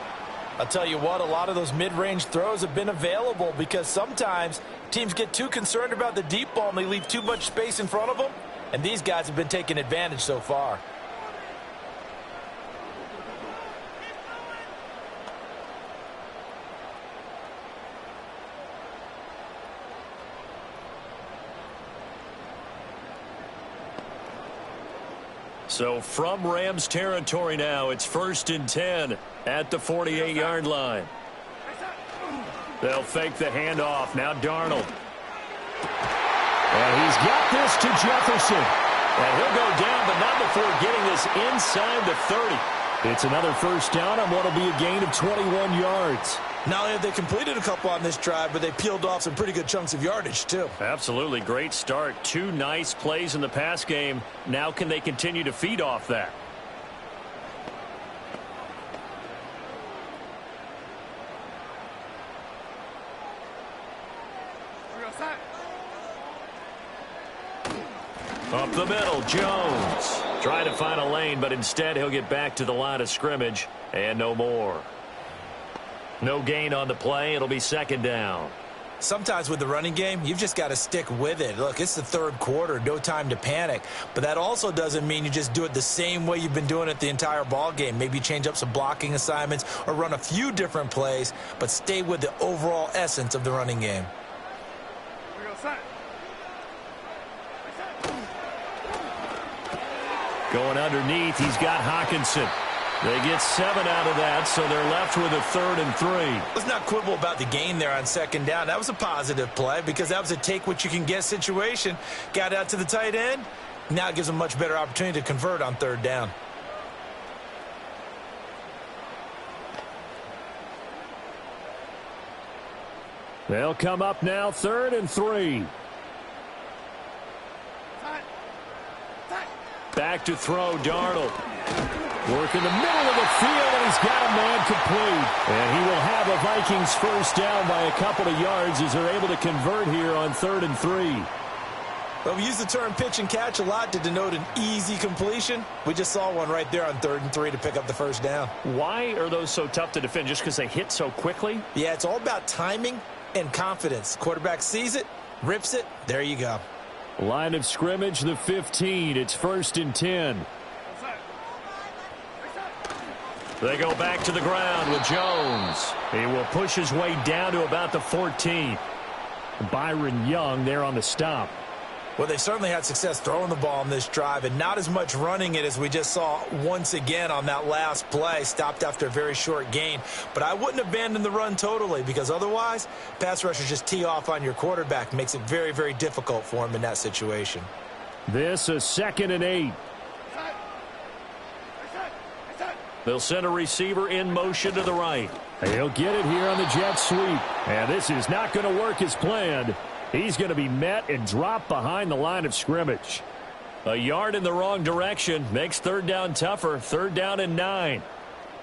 S3: I'll tell you what, a lot of those mid-range throws have been available because sometimes teams get too concerned about the deep ball and they leave too much space in front of them, and these guys have been taking advantage so far.
S2: So from Rams territory now, it's 1st and 10 at the 48-yard line. They'll fake the handoff. Now Darnold.
S4: And he's got this to Jefferson.
S2: And he'll go down, but not before getting this inside the 30.
S4: It's another first down on what will be a gain of 21 yards.
S3: Not only have they completed a couple on this drive, but they peeled off some pretty good chunks of yardage, too.
S2: Absolutely. Great start. 2 nice plays in the pass game. Now can they continue to feed off that? Up the middle, Jones. Trying to find a lane, but instead he'll get back to the line of scrimmage and no more. No gain on the play. It'll be second down.
S3: Sometimes with the running game, you've just got to stick with it. Look, it's the third quarter, no time to panic. But that also doesn't mean you just do it the same way you've been doing it the entire ball game. Maybe change up some blocking assignments or run a few different plays, but stay with the overall essence of the running game.
S2: Going underneath, he's got Hawkinson. They get 7 out of that, so they're left with a 3rd and 3.
S3: Let's not quibble about the gain there on second down. That was a positive play because that was a take-what-you-can-get situation. Got out to the tight end. Now it gives them a much better opportunity to convert on third down.
S4: They'll come up now, 3rd and 3.
S2: Back to throw, Darnold.
S4: Work in the middle of the field, and he's got a man complete. And he will have a Vikings first down by a couple of yards as they're able to convert here on 3rd and 3.
S3: Well, we use the term pitch and catch a lot to denote an easy completion. We just saw one right there on 3rd and 3 to pick up the first down.
S4: Why are those so tough to defend? Just because they hit so quickly?
S3: Yeah, it's all about timing and confidence. Quarterback sees it, rips it, there you go.
S4: Line of scrimmage, the 15. It's 1st and 10. They go back to the ground with Jones. He will push his way down to about the 14. Byron Young there on the stop.
S3: Well, they certainly had success throwing the ball on this drive and not as much running it as we just saw once again on that last play. Stopped after a very short gain. But I wouldn't abandon the run totally because otherwise, pass rushers just tee off on your quarterback. Makes it very, very difficult for him in that situation.
S4: This is 2nd and 8. They'll send a receiver in motion to the right. He'll get it here on the jet sweep. And this is not going to work as planned. He's going to be met and dropped behind the line of scrimmage. A yard in the wrong direction makes 3rd down tougher. 3rd down and 9.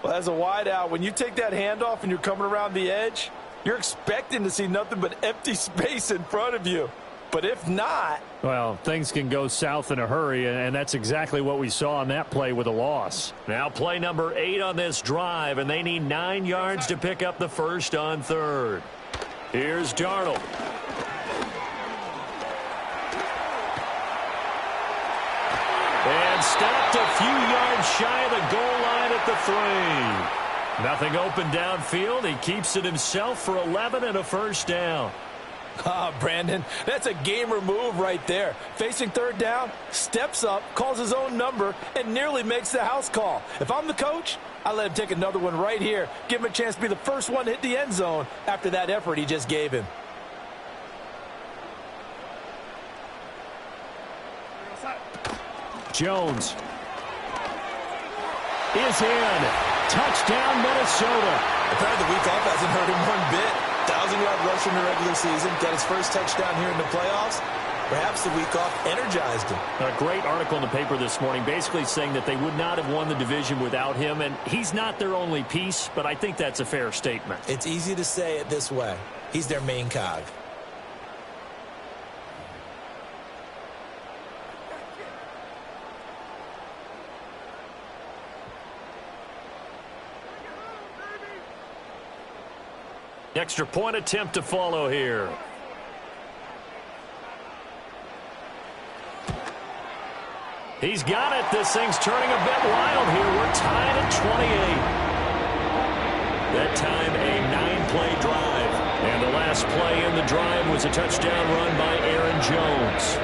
S3: Well, as a wideout, when you take that handoff and you're coming around the edge, you're expecting to see nothing but empty space in front of you. But if not...
S4: Well, things can go south in a hurry, and that's exactly what we saw on that play with a loss. Now play number 8 on this drive, and they need 9 yards to pick up the first on 3rd. Here's Darnold. And stopped a few yards shy of the goal line at the 3. Nothing open downfield. He keeps it himself for 11 and a first down.
S3: Brandon, that's a gamer move right there. Facing 3rd down, steps up, calls his own number, and nearly makes the house call. If I'm the coach, I let him take another one right here. Give him a chance to be the first one to hit the end zone after that effort he just gave him.
S4: Jones is in. Touchdown, Minnesota.
S3: Apparently the week off hasn't hurt him one bit. 1,000-yard rush in the regular season. Got his first touchdown here in the playoffs. Perhaps the week off energized him.
S4: A great article in the paper this morning basically saying that they would not have won the division without him. And he's not their only piece, but I think that's a fair statement.
S3: It's easy to say it this way. He's their main cog.
S4: Extra point attempt to follow here. He's got it. This thing's turning a bit wild here. We're tied at 28. That time a 9-play drive. And the last play in the drive was a touchdown run by Aaron Jones.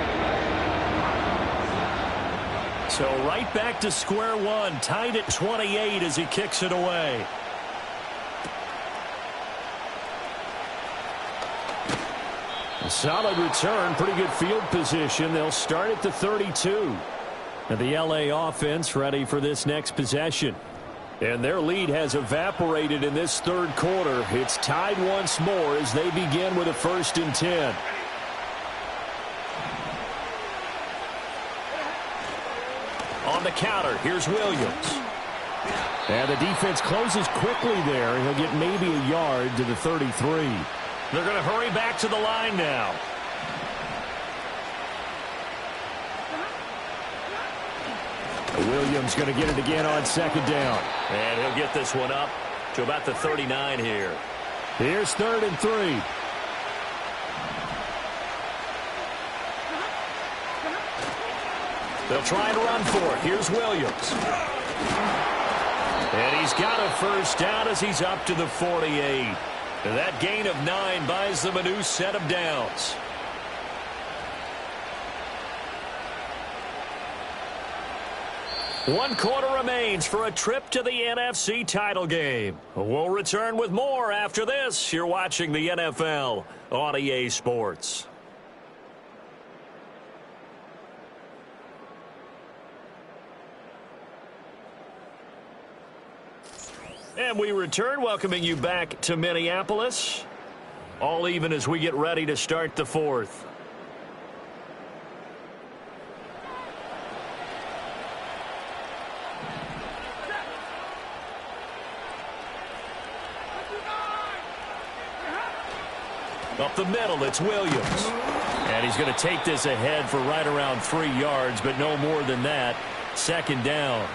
S4: So right back to square one. Tied at 28 as he kicks it away. A solid return, pretty good field position. They'll start at the 32. And the LA offense ready for this next possession. And their lead has evaporated in this 3rd quarter. It's tied once more as they begin with a 1st and 10. On the counter, here's Williams. And the defense closes quickly there. He'll get maybe a yard to the 33. They're going to hurry back to the line now. Williams going to get it again on 2nd down. And he'll get this one up to about the 39 here. Here's 3rd and 3. They'll try and run for it. Here's Williams. And he's got a first down as he's up to the 48. And that gain of 9 buys them a new set of downs. One quarter remains for a trip to the NFC title game. We'll return with more after this. You're watching the NFL on EA Sports. And we return, welcoming you back to Minneapolis. All even as we get ready to start the 4th.
S2: Up the middle, it's Williams. And he's going to take this ahead for right around 3 yards, but no more than that. Second down.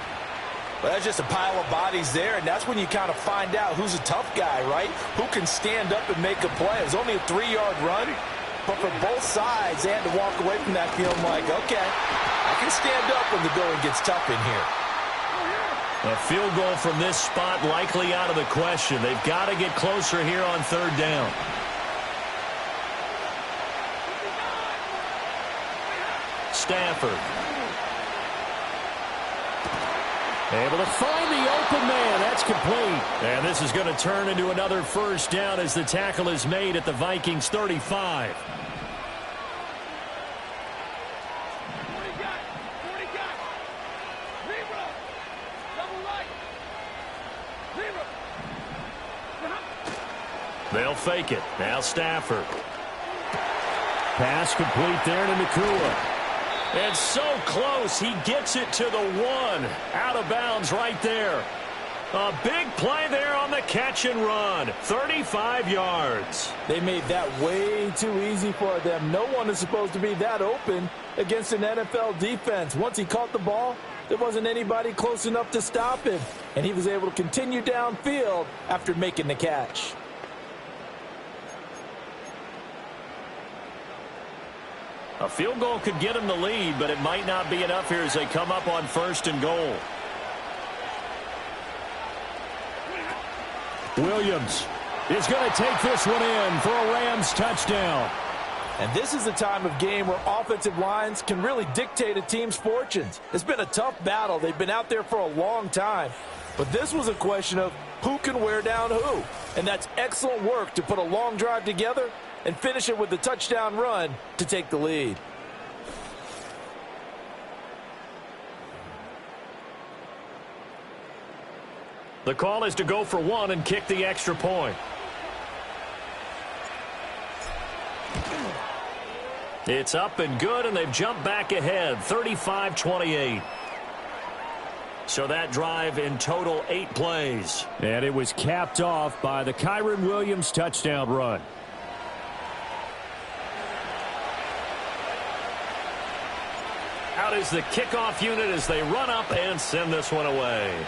S3: Well, that's just a pile of bodies there, and that's when you kind of find out who's a tough guy, right? Who can stand up and make a play. It was only a 3-yard run, but for both sides, they had to walk away from that feeling like, okay, I can stand up when the going gets tough in here.
S2: A field goal from this spot likely out of the question. They've got to get closer here on third down. Stafford. Able to find the open man. That's complete. And this is going to turn into another first down as the tackle is made at the Vikings 35. They'll fake it. Now Stafford.
S4: Pass complete there to Nakua.
S2: And so close, he gets it to the 1. Out of bounds right there. A big play there on the catch and run. 35 yards.
S3: They made that way too easy for them. No one is supposed to be that open against an NFL defense. Once he caught the ball, there wasn't anybody close enough to stop him. And he was able to continue downfield after making the catch.
S2: A field goal could get him the lead, but it might not be enough here as they come up on first and goal.
S4: Williams is going to take this one in for a Rams touchdown.
S3: And this is the time of game where offensive lines can really dictate a team's fortunes. It's been a tough battle. They've been out there for a long time. But this was a question of who can wear down who. And that's excellent work to put a long drive together and finish it with the touchdown run to take the lead.
S2: The call is to go for 1 and kick the extra point. It's up and good, and they've jumped back ahead, 35-28. So that drive in total 8 plays.
S4: And it was capped off by the Kyren Williams touchdown run.
S2: Out is the kickoff unit as they run up and send this one away.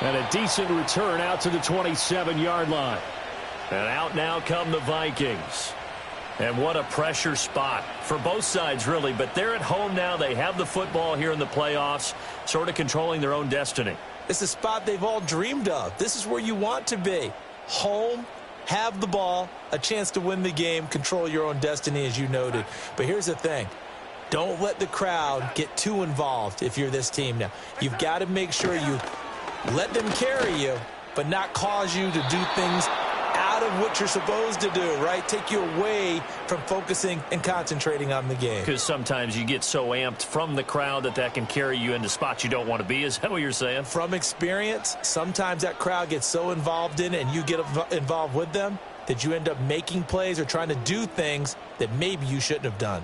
S4: And a decent return out to the 27-yard line.
S2: And out now come the Vikings. And what a pressure spot for both sides, really. But they're at home now. They have the football here in the playoffs, sort of controlling their own destiny.
S3: It's a spot they've all dreamed of. This is where you want to be. Home, have the ball, a chance to win the game, control your own destiny, as you noted. But here's the thing. Don't let the crowd get too involved if you're this team now. You've got to make sure you let them carry you, but not cause you to do things out of what you're supposed to do, right? Take you away from focusing and concentrating on the game.
S2: Because sometimes you get so amped from the crowd that can carry you into spots you don't want to be. Is that what you're saying?
S3: From experience, sometimes that crowd gets so involved in it and you get involved with them that you end up making plays or trying to do things that maybe you shouldn't have done.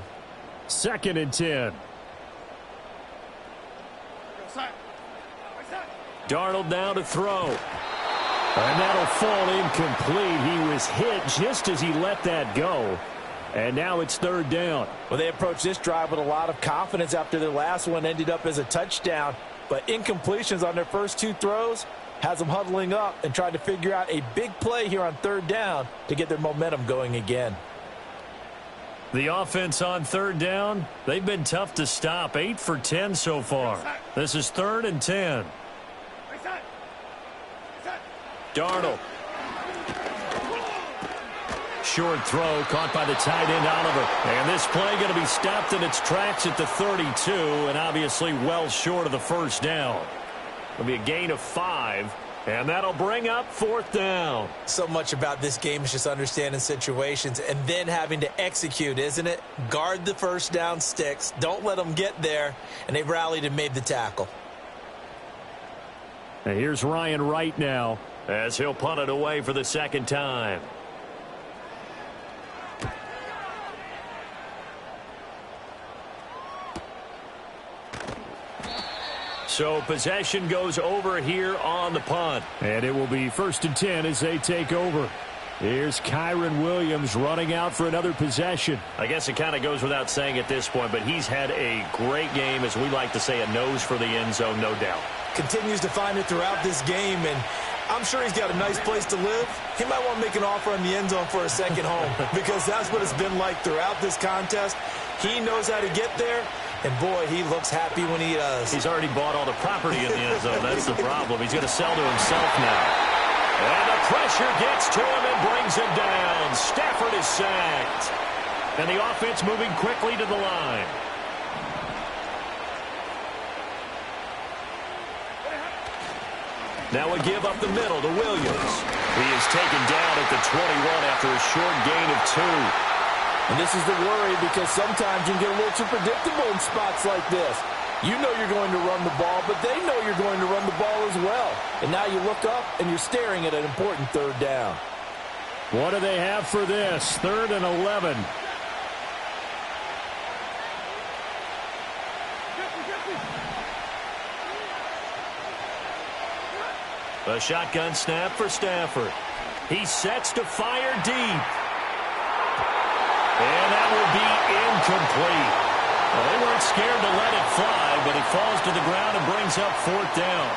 S4: 2nd and 10.
S2: Darnold now to throw.
S4: And that'll fall incomplete. He was hit just as he let that go. And now it's 3rd down.
S3: Well, they approached this drive with a lot of confidence after their last one ended up as a touchdown. But incompletions on their first 2 throws has them huddling up and trying to figure out a big play here on 3rd down to get their momentum going again.
S2: The offense on 3rd down, they've been tough to stop. 8 for 10 so far. This is 3rd and 10. Darnold. Short throw caught by the tight end Oliver. And this play going to be stopped in its tracks at the 32 and obviously well short of the first down. It'll be a gain of 5. And that'll bring up 4th down.
S3: So much about this game is just understanding situations and then having to execute, isn't it? Guard the first down sticks. Don't let them get there. And they rallied and made the tackle.
S4: And here's Ryan Wright now,
S2: as he'll punt it away for the 2nd time. So possession goes over here on the punt.
S4: And it will be 1st and 10 as they take over. Here's Kyron Williams running out for another possession.
S2: I guess it kind of goes without saying at this point, but he's had a great game, as we like to say, a nose for the end zone, no doubt.
S3: Continues to find it throughout this game, and I'm sure he's got a nice place to live. He might want to make an offer in the end zone for a second home because that's what it's been like throughout this contest. He knows how to get there, and boy, he looks happy when he does.
S2: He's already bought all the property in the end zone. That's the problem. He's going to sell to himself now. And the pressure gets to him and brings him down. Stafford is sacked. And the offense moving quickly to the line. Now a give up the middle to Williams. He is taken down at the 21 after a short gain of 2.
S3: And this is the worry because sometimes you can get a little too predictable in spots like this. You know you're going to run the ball, but they know you're going to run the ball as well. And now you look up and you're staring at an important 3rd down.
S4: What do they have for this? 3rd and 11.
S2: A shotgun snap for Stafford. He sets to fire deep. And that will be incomplete. Well, they weren't scared to let it fly, but it falls to the ground and brings up 4th down.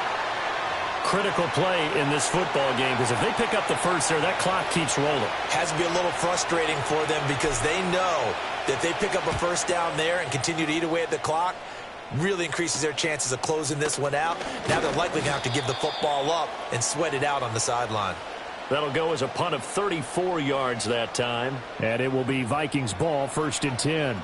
S2: Critical play in this football game, because if they pick up the first there, that clock keeps rolling.
S3: Has to be a little frustrating for them because they know that they pick up a 1st down there and continue to eat away at the clock, really increases their chances of closing this one out. Now they're likely going to have to give the football up and sweat it out on the sideline.
S2: That'll go as a punt of 34 yards that time.
S4: And it will be Vikings ball, 1st and 10.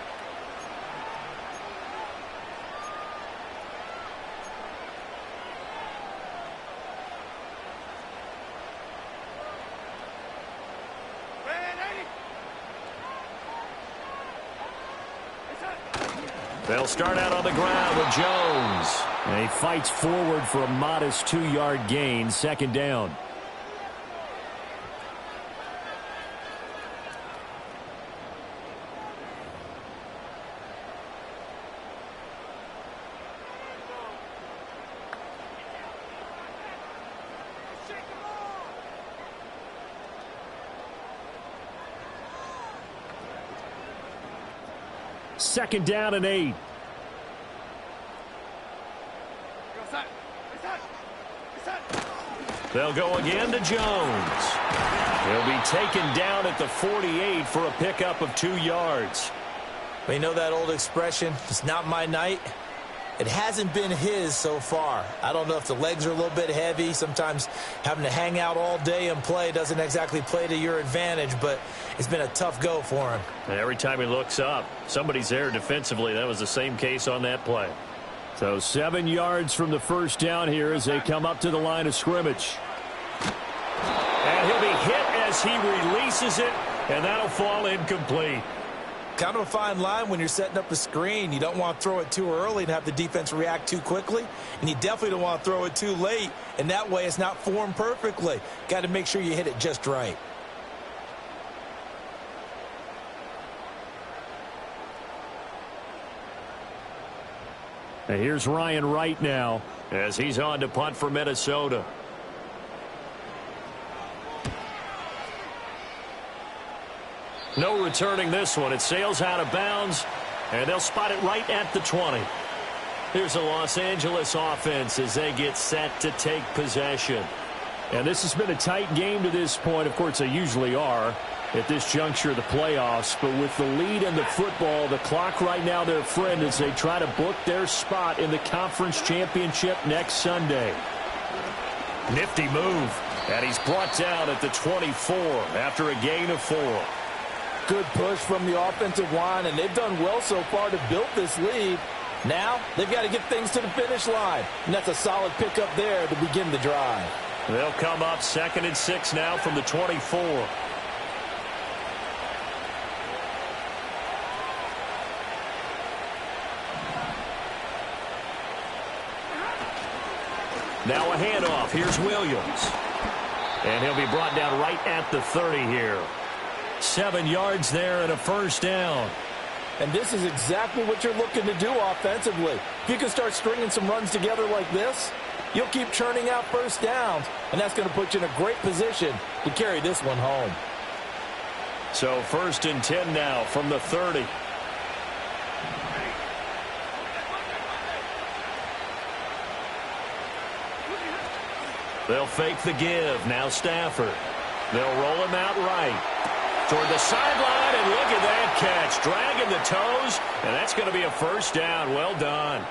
S2: They'll start out on the ground with Jones.
S4: And he fights forward for a modest 2-yard gain, 2nd down. Second down and 8.
S2: They'll go again to Jones. He'll be taken down at the 48 for a pickup of 2 yards.
S3: We know that old expression, it's not my night. It hasn't been his so far. I don't know if the legs are a little bit heavy. Sometimes having to hang out all day and play doesn't exactly play to your advantage, but it's been a tough go for him.
S2: And every time he looks up, somebody's there defensively. That was the same case on that play.
S4: So 7 yards from the 1st down here as they come up to the line of scrimmage.
S2: And he'll be hit as he releases it, and that'll fall incomplete.
S3: Kind of a fine line when you're setting up a screen. You don't want to throw it too early and have the defense react too quickly. And you definitely don't want to throw it too late. And that way it's not formed perfectly. Got to make sure you hit it just right.
S4: And here's Ryan Wright now
S2: as he's on to punt for Minnesota. No returning this one. It sails out of bounds, and they'll spot it right at the 20. Here's the Los Angeles offense as they get set to take possession.
S4: And this has been a tight game to this point. Of course, they usually are at this juncture of the playoffs. But with the lead in the football, the clock right now their friend as they try to book their spot in the conference championship next Sunday.
S2: Nifty move. And he's brought down at the 24 after a gain of 4.
S3: Good push from the offensive line, and they've done well so far to build this lead. Now they've got to get things to the finish line, and that's a solid pickup there to begin the drive.
S2: They'll come up 2nd and 6 now from the 24. Now a handoff. Here's Williams. And he'll be brought down right at the 30 here.
S4: 7 yards there and a 1st down.
S3: And this is exactly what you're looking to do offensively. If you can start stringing some runs together like this, you'll keep churning out first downs, and that's going to put you in a great position to carry this one home.
S2: So 1st and 10 now from the 30. They'll fake the give. Now Stafford. They'll roll him out right toward the sideline, and look at that catch. Dragging the toes, and that's going to be a first down. Well done.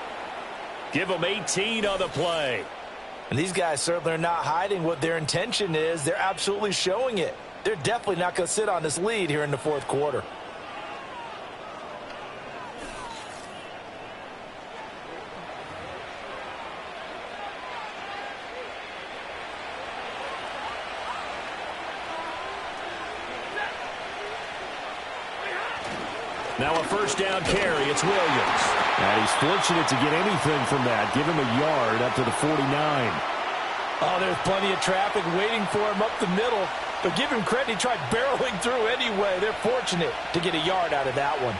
S2: Give them 18 on the play.
S3: And these guys certainly are not hiding what their intention is. They're absolutely showing it. They're definitely not going to sit on this lead here in the fourth quarter.
S2: Now a first down carry. It's Williams.
S4: And he's fortunate to get anything from that. Give him a yard up to the 49.
S3: Oh, there's plenty of traffic waiting for him up the middle. But give him credit, he tried barreling through anyway. They're fortunate to get a yard out of that one.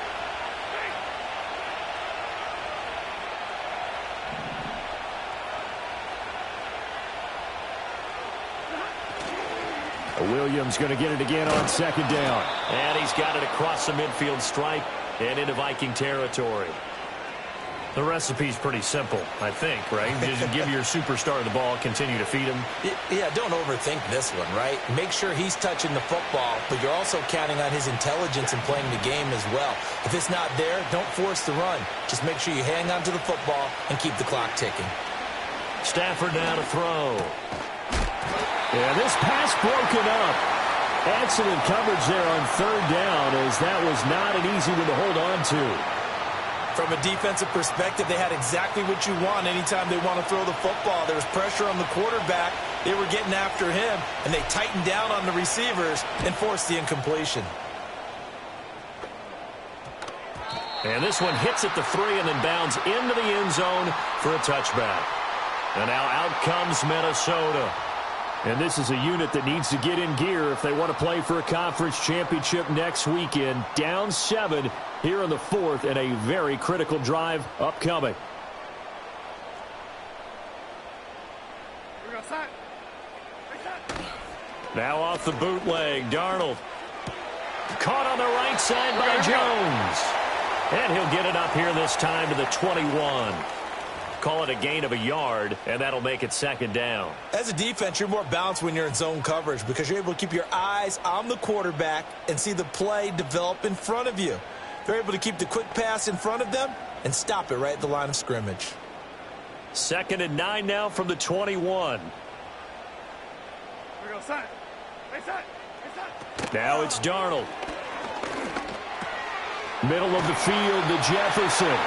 S4: Williams going to get it again on 2nd down.
S2: And he's got it across the midfield stripe and into Viking territory. The recipe's pretty simple, I think, right? Just give your superstar the ball, continue to feed him.
S3: Yeah, don't overthink this one, right? Make sure he's touching the football, but you're also counting on his intelligence in playing the game as well. If it's not there, don't force the run. Just make sure you hang on to the football and keep the clock ticking.
S2: Stafford now to throw.
S4: And this pass broken up. Excellent coverage there on 3rd down, as that was not an easy one to hold on to.
S3: From a defensive perspective, they had exactly what you want anytime they want to throw the football. There was pressure on the quarterback. They were getting after him, and they tightened down on the receivers and forced the incompletion.
S2: And this one hits at the 3 and then bounds into the end zone for a touchback. And now out comes Minnesota.
S4: And this is a unit that needs to get in gear if they want to play for a conference championship next weekend. Down 7 here in the 4th, and a very critical drive upcoming.
S2: Now off the bootleg, Darnold. Caught on the right side by Jones. And he'll get it up here this time to the 21. Call it a gain of a yard, and that'll make it 2nd down.
S3: As a defense, you're more balanced when you're in zone coverage because you're able to keep your eyes on the quarterback and see the play develop in front of you. They're able to keep the quick pass in front of them and stop it right at the line of scrimmage.
S2: 2nd and 9 now from the 21. Now it's Darnold.
S4: Middle of the field to Jefferson.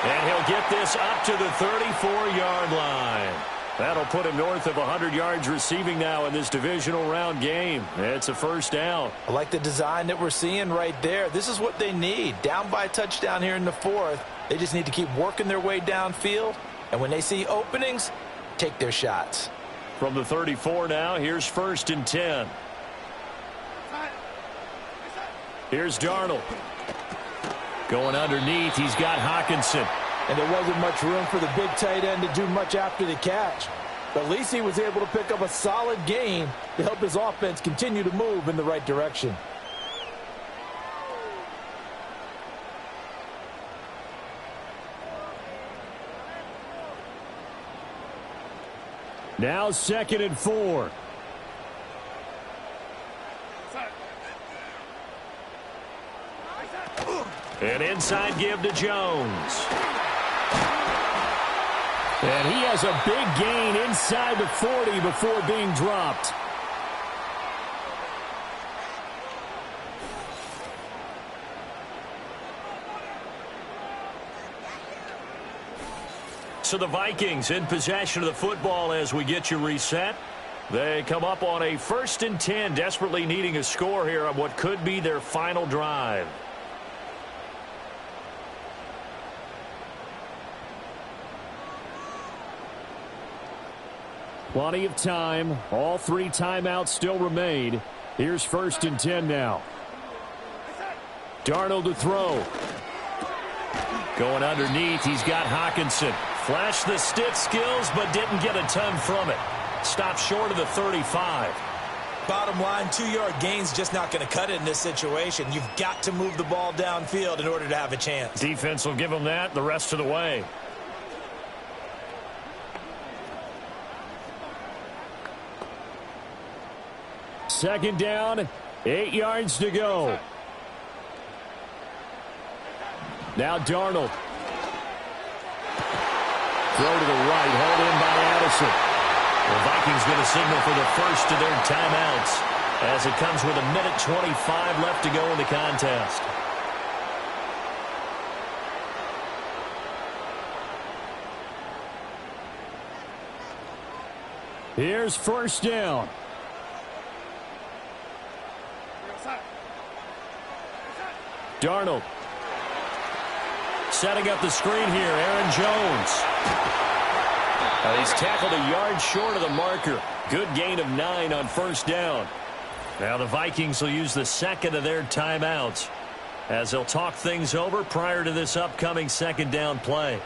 S2: And he'll get this up to the 34-yard line. That'll put him north of 100 yards receiving now in this divisional round game. It's a first down.
S3: I like the design that we're seeing right there. This is what they need. Down by a touchdown here in the 4th. They just need to keep working their way downfield. And when they see openings, take their shots.
S2: From the 34 now, here's 1st and 10. Here's Darnold. Going underneath, he's got Hockenson.
S3: And there wasn't much room for the big tight end to do much after the catch. But at least he was able to pick up a solid gain to help his offense continue to move in the right direction.
S4: Now 2nd and 4.
S2: An inside give to Jones.
S4: And he has a big gain inside the 40 before being dropped.
S2: So the Vikings in possession of the football as we get you reset. They come up on a 1st and 10, desperately needing a score here on what could be their final drive.
S4: Plenty of time. All 3 timeouts still remain. Here's 1st and 10 now. Darnold to throw. Going underneath, he's got Hawkinson. Flashed the stick skills, but didn't get a ton from it. Stopped short of the 35.
S3: Bottom line, 2-yard gain's just not going to cut it in this situation. You've got to move the ball downfield in order to have a chance.
S4: Defense will give him that the rest of the way. Second down, 8 yards to go. Now Darnold. Throw to the right, hauled in by Addison. The Vikings going to signal for the first of their timeouts as it comes with 1:25 left to go in the contest. Here's first down. Darnold. Setting up the screen here, Aaron Jones. He's tackled a yard short of the marker. Good gain of 9 on first down. Now the Vikings will use the second of their timeouts as they'll talk things over prior to this upcoming second down play.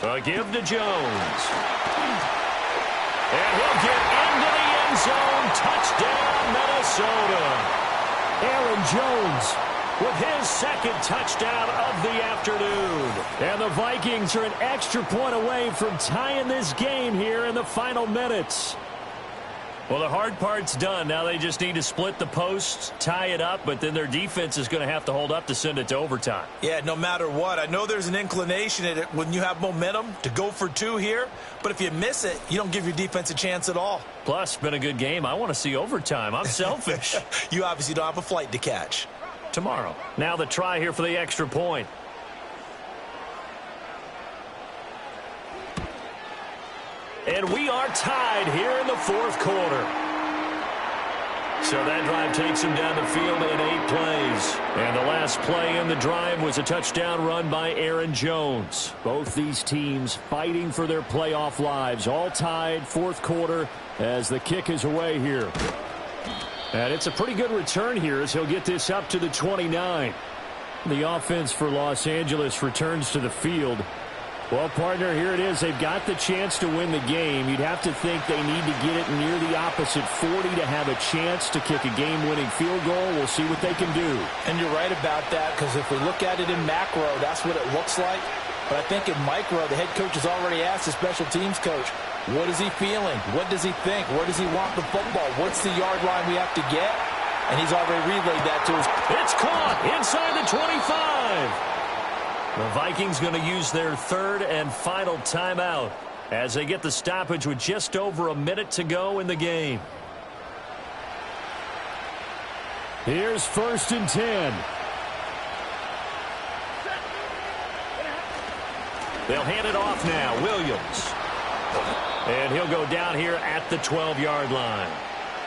S4: A give to Jones. And he'll get into the end zone. Touchdown, Minnesota. Aaron Jones with his second touchdown of the afternoon. And the Vikings are an extra point away from tying this game here in the final minutes. Well, the hard part's done. Now they just need to split the posts, tie it up, but then their defense is going to have to hold up to send it to overtime.
S3: Yeah, no matter what. I know there's an inclination in it when you have momentum to go for 2 here, but if you miss it, you don't give your defense a chance at all.
S4: Plus, been a good game. I want to see overtime. I'm selfish.
S3: You obviously don't have a flight to catch.
S4: Tomorrow. Now the try here for the extra point. And we are tied here in the fourth quarter. So that drive takes him down the field in 8 plays. And the last play in the drive was a touchdown run by Aaron Jones. Both these teams fighting for their playoff lives. All tied, fourth quarter, as the kick is away here. And it's a pretty good return here as he'll get this up to the 29. The offense for Los Angeles returns to the field. Well, partner, here it is. They've got the chance to win the game. You'd have to think they need to get it near the opposite 40 to have a chance to kick a game-winning field goal. We'll see what they can do.
S3: And you're right about that, because if we look at it in macro, that's what it looks like. But I think in micro, the head coach has already asked the special teams coach, what is he feeling? What does he think? Where does he want the football? What's the yard line we have to get? And he's already relayed that to us.
S4: It's caught inside the 25. The Vikings going to use their third and final timeout as they get the stoppage with just over a minute to go in the game. Here's first and 10. They'll hand it off now. Williams. And he'll go down here at the 12-yard line.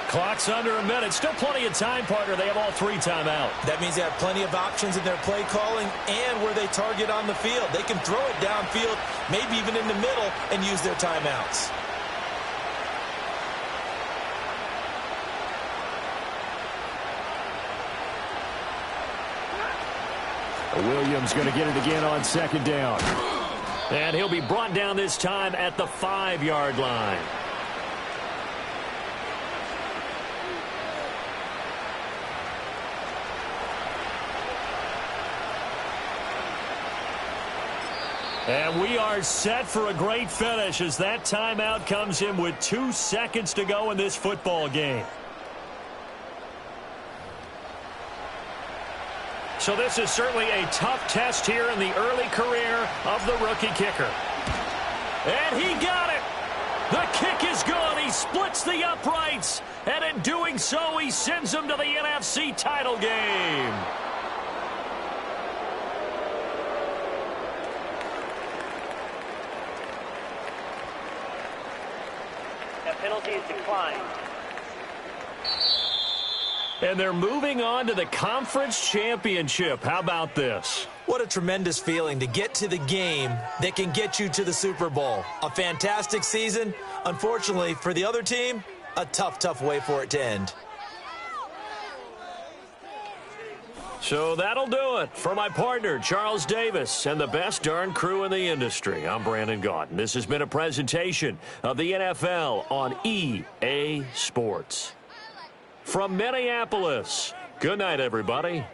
S4: Clock's under a minute. Still plenty of time, partner. They have all 3 timeout.
S3: That means they have plenty of options in their play calling and where they target on the field. They can throw it downfield, maybe even in the middle, and use their timeouts.
S4: Williams going to get it again on second down. And he'll be brought down this time at the 5-yard line. And we are set for a great finish as that timeout comes in with 2 seconds to go in this football game. So this is certainly a tough test here in the early career of the rookie kicker. And he got it. The kick is good. He splits the uprights. And in doing so, he sends them to the NFC title game.
S6: That penalty is declined.
S4: And they're moving on to the conference championship. How about this?
S3: What a tremendous feeling to get to the game that can get you to the Super Bowl. A fantastic season. Unfortunately, for the other team, a tough way for it to end.
S4: So that'll do it. For my partner, Charles Davis, and the best darn crew in the industry, I'm Brandon Gaudin. This has been a presentation of the NFL on EA Sports. From Minneapolis, good night, everybody.